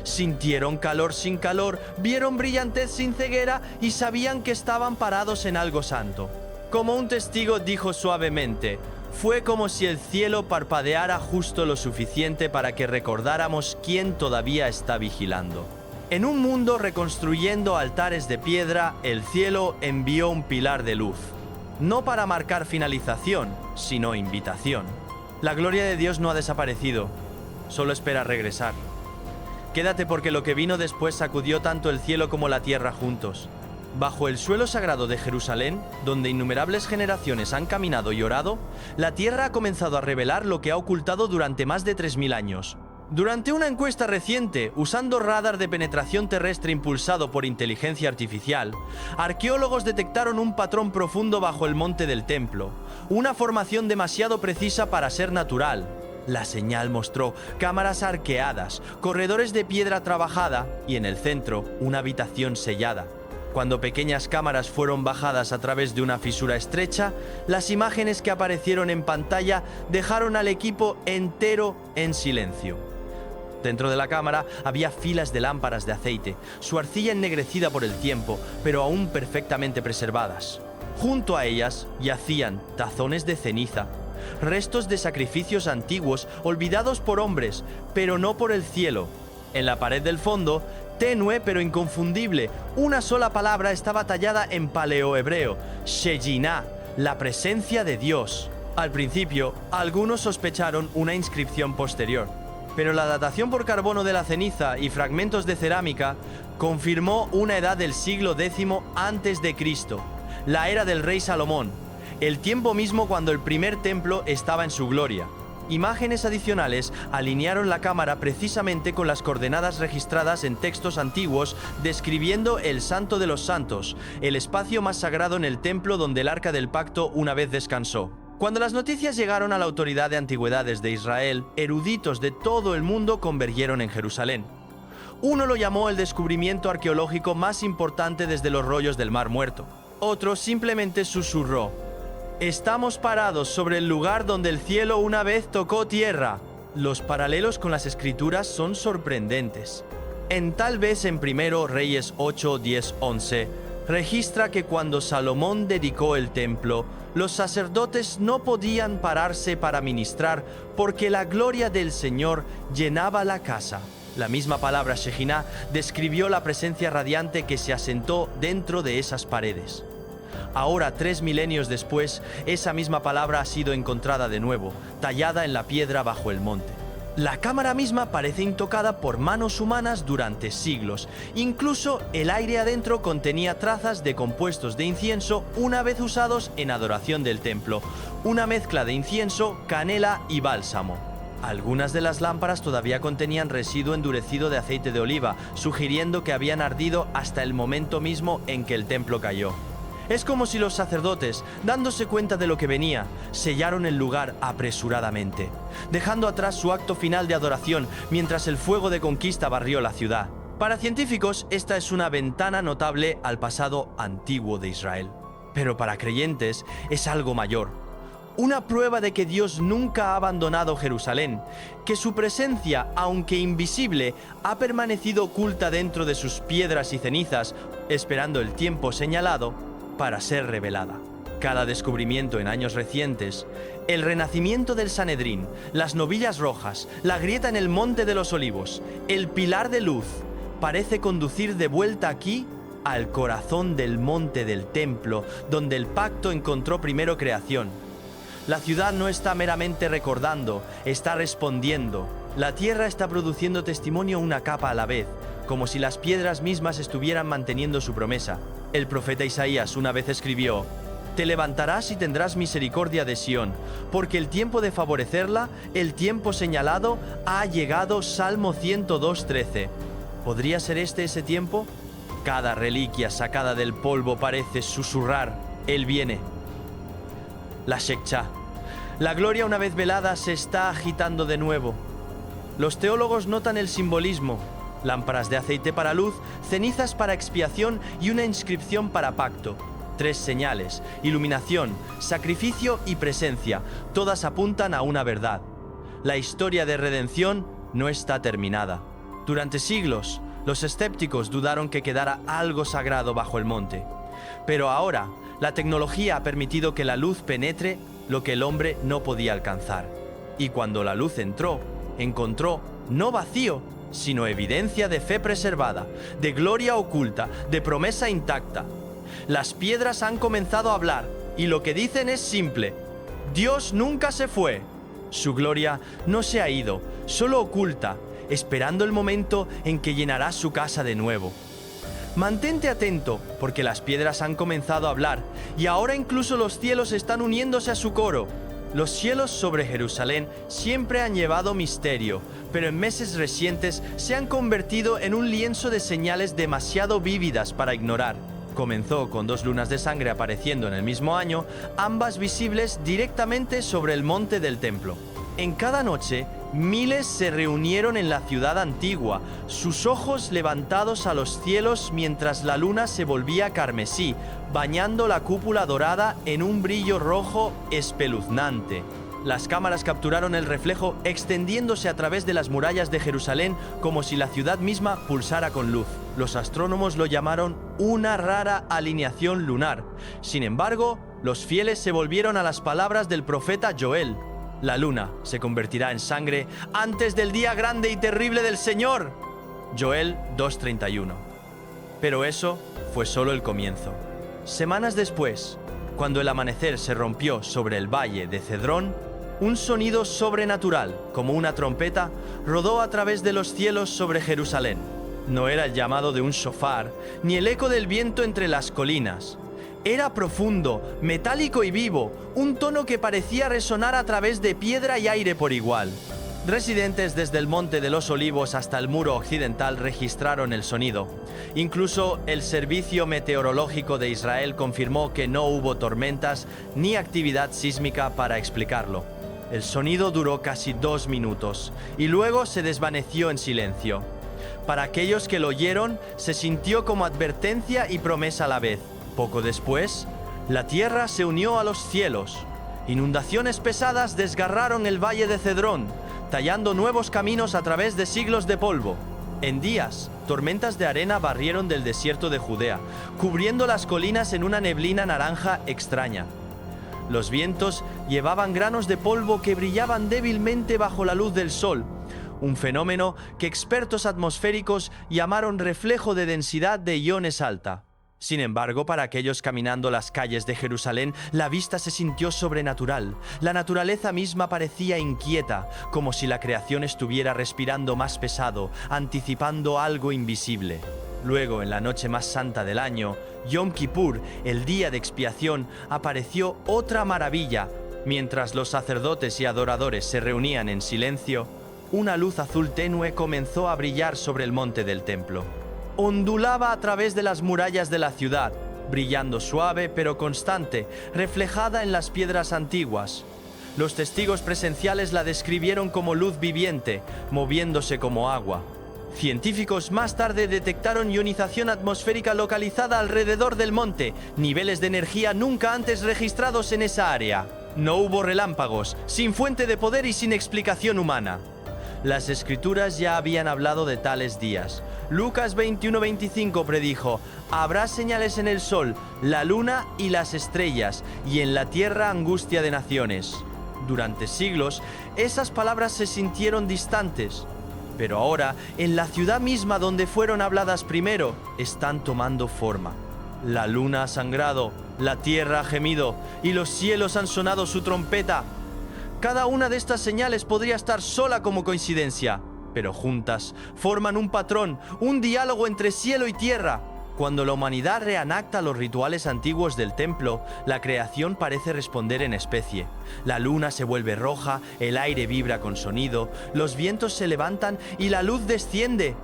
Sintieron calor sin calor, vieron brillantez sin ceguera y sabían que estaban parados en algo santo. Como un testigo dijo suavemente: fue como si el cielo parpadeara justo lo suficiente para que recordáramos quién todavía está vigilando. En un mundo reconstruyendo altares de piedra, el cielo envió un pilar de luz. No para marcar finalización, sino invitación. La gloria de Dios no ha desaparecido, solo espera regresar. Quédate, porque lo que vino después sacudió tanto el cielo como la tierra juntos. Bajo el suelo sagrado de Jerusalén, donde innumerables generaciones han caminado y orado, la tierra ha comenzado a revelar lo que ha ocultado durante más de 3000 años. Durante una encuesta reciente, usando radar de penetración terrestre impulsado por inteligencia artificial, arqueólogos detectaron un patrón profundo bajo el monte del templo, una formación demasiado precisa para ser natural. La señal mostró cámaras arqueadas, corredores de piedra trabajada y en el centro una habitación sellada. Cuando pequeñas cámaras fueron bajadas a través de una fisura estrecha, las imágenes que aparecieron en pantalla dejaron al equipo entero en silencio. Dentro de la cámara había filas de lámparas de aceite, su arcilla ennegrecida por el tiempo, pero aún perfectamente preservadas. Junto a ellas yacían tazones de ceniza, restos de sacrificios antiguos olvidados por hombres, pero no por el cielo. En la pared del fondo, tenue pero inconfundible, una sola palabra estaba tallada en paleohebreo: Shejinah, la presencia de Dios. Al principio, algunos sospecharon una inscripción posterior, pero la datación por carbono de la ceniza y fragmentos de cerámica confirmó una edad del siglo X a.C., la era del rey Salomón. el tiempo mismo cuando el primer templo estaba en su gloria. Imágenes adicionales alinearon la cámara precisamente con las coordenadas registradas en textos antiguos describiendo el Santo de los Santos, el espacio más sagrado en el templo donde el Arca del Pacto una vez descansó. Cuando las noticias llegaron a la Autoridad de Antigüedades de Israel, eruditos de todo el mundo convergieron en Jerusalén. Uno lo llamó el descubrimiento arqueológico más importante desde los rollos del Mar Muerto. Otro simplemente susurró: «Estamos parados sobre el lugar donde el cielo una vez tocó tierra». Los paralelos con las escrituras son sorprendentes. Tal vez en 1 Reyes 8, 10, 11, registra que cuando Salomón dedicó el templo, los sacerdotes no podían pararse para ministrar porque la gloria del Señor llenaba la casa. La misma palabra Shekinah describió la presencia radiante que se asentó dentro de esas paredes. Ahora, 3 milenios después, esa misma palabra ha sido encontrada de nuevo, tallada en la piedra bajo el monte. La cámara misma parece intocada por manos humanas durante siglos. Incluso el aire adentro contenía trazas de compuestos de incienso una vez usados en adoración del templo, una mezcla de incienso, canela y bálsamo. Algunas de las lámparas todavía contenían residuo endurecido de aceite de oliva, sugiriendo que habían ardido hasta el momento mismo en que el templo cayó. Es como si los sacerdotes, dándose cuenta de lo que venía, sellaron el lugar apresuradamente, dejando atrás su acto final de adoración mientras el fuego de conquista barrió la ciudad. Para científicos, esta es una ventana notable al pasado antiguo de Israel. Pero para creyentes es algo mayor. Una prueba de que Dios nunca ha abandonado Jerusalén, que su presencia, aunque invisible, ha permanecido oculta dentro de sus piedras y cenizas, esperando el tiempo señalado para ser revelada. Cada descubrimiento en años recientes, el renacimiento del Sanedrín, las novillas rojas, la grieta en el Monte de los Olivos, el pilar de luz, parece conducir de vuelta aquí al corazón del monte del templo, donde el pacto encontró primero creación. La ciudad no está meramente recordando, está respondiendo. La tierra está produciendo testimonio una capa a la vez, como si las piedras mismas estuvieran manteniendo su promesa. El profeta Isaías una vez escribió: «Te levantarás y tendrás misericordia de Sión, porque el tiempo de favorecerla, el tiempo señalado, ha llegado». Salmo 102:13. ¿Podría ser ese tiempo? Cada reliquia sacada del polvo parece susurrar: «Él viene». La Shekhá. La gloria una vez velada se está agitando de nuevo. Los teólogos notan el simbolismo: lámparas de aceite para luz, cenizas para expiación y una inscripción para pacto. 3 señales: iluminación, sacrificio y presencia. Todas apuntan a una verdad. La historia de redención no está terminada. Durante siglos, los escépticos dudaron que quedara algo sagrado bajo el monte. Pero ahora, la tecnología ha permitido que la luz penetre lo que el hombre no podía alcanzar. Y cuando la luz entró, encontró no vacío, sino evidencia de fe preservada, de gloria oculta, de promesa intacta. Las piedras han comenzado a hablar, y lo que dicen es simple: Dios nunca se fue. Su gloria no se ha ido, solo oculta, esperando el momento en que llenará su casa de nuevo. Mantente atento, porque las piedras han comenzado a hablar, y ahora incluso los cielos están uniéndose a su coro. Los cielos sobre Jerusalén siempre han llevado misterio, pero en meses recientes se han convertido en un lienzo de señales demasiado vívidas para ignorar. Comenzó con 2 lunas de sangre apareciendo en el mismo año, ambas visibles directamente sobre el monte del templo. En cada noche, miles se reunieron en la ciudad antigua, sus ojos levantados a los cielos mientras la luna se volvía carmesí, bañando la cúpula dorada en un brillo rojo espeluznante. Las cámaras capturaron el reflejo extendiéndose a través de las murallas de Jerusalén como si la ciudad misma pulsara con luz. Los astrónomos lo llamaron una rara alineación lunar. Sin embargo, los fieles se volvieron a las palabras del profeta Joel: «La luna se convertirá en sangre antes del día grande y terrible del Señor». Joel 2:31. Pero eso fue solo el comienzo. Semanas después, cuando el amanecer se rompió sobre el valle de Cedrón, un sonido sobrenatural, como una trompeta, rodó a través de los cielos sobre Jerusalén. No era el llamado de un shofar, ni el eco del viento entre las colinas. Era profundo, metálico y vivo, un tono que parecía resonar a través de piedra y aire por igual. Residentes desde el Monte de los Olivos hasta el Muro Occidental registraron el sonido. Incluso el Servicio Meteorológico de Israel confirmó que no hubo tormentas ni actividad sísmica para explicarlo. El sonido duró casi 2 minutos y luego se desvaneció en silencio. Para aquellos que lo oyeron, se sintió como advertencia y promesa a la vez. Poco después, la tierra se unió a los cielos. Inundaciones pesadas desgarraron el valle de Cedrón, tallando nuevos caminos a través de siglos de polvo. En días, tormentas de arena barrieron del desierto de Judea, cubriendo las colinas en una neblina naranja extraña. Los vientos llevaban granos de polvo que brillaban débilmente bajo la luz del sol, un fenómeno que expertos atmosféricos llamaron reflejo de densidad de iones alta. Sin embargo, para aquellos caminando las calles de Jerusalén, la vista se sintió sobrenatural. La naturaleza misma parecía inquieta, como si la creación estuviera respirando más pesado, anticipando algo invisible. Luego, en la noche más santa del año, Yom Kippur, el día de expiación, apareció otra maravilla. Mientras los sacerdotes y adoradores se reunían en silencio, una luz azul tenue comenzó a brillar sobre el monte del templo. Ondulaba a través de las murallas de la ciudad, brillando suave pero constante, reflejada en las piedras antiguas. Los testigos presenciales la describieron como luz viviente, moviéndose como agua. Científicos más tarde detectaron ionización atmosférica localizada alrededor del monte, niveles de energía nunca antes registrados en esa área. No hubo relámpagos, sin fuente de poder y sin explicación humana. Las escrituras ya habían hablado de tales días. Lucas 21:25 predijo: habrá señales en el sol, la luna y las estrellas, y en la tierra angustia de naciones. Durante siglos, esas palabras se sintieron distantes. Pero ahora, en la ciudad misma donde fueron habladas primero, están tomando forma. La luna ha sangrado, la tierra ha gemido, y los cielos han sonado su trompeta. Cada una de estas señales podría estar sola como coincidencia, pero juntas forman un patrón, un diálogo entre cielo y tierra. Cuando la humanidad reenacta los rituales antiguos del templo, la creación parece responder en especie. La luna se vuelve roja, el aire vibra con sonido, los vientos se levantan y la luz desciende.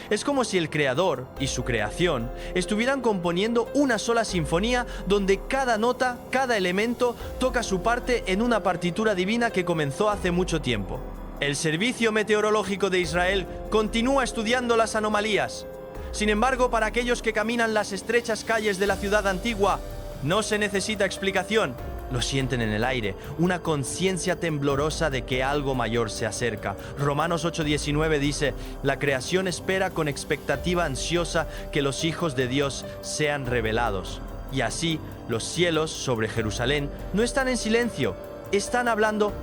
Es como si el creador y su creación estuvieran componiendo una sola sinfonía donde cada nota, cada elemento toca su parte en una partitura divina que comenzó hace mucho tiempo. El Servicio Meteorológico de Israel continúa estudiando las anomalías. Sin embargo, para aquellos que caminan las estrechas calles de la ciudad antigua, no se necesita explicación. Lo sienten en el aire, una conciencia temblorosa de que algo mayor se acerca. Romanos 8:19 dice: la creación espera con expectativa ansiosa que los hijos de Dios sean revelados. Y así, los cielos sobre Jerusalén no están en silencio, están hablando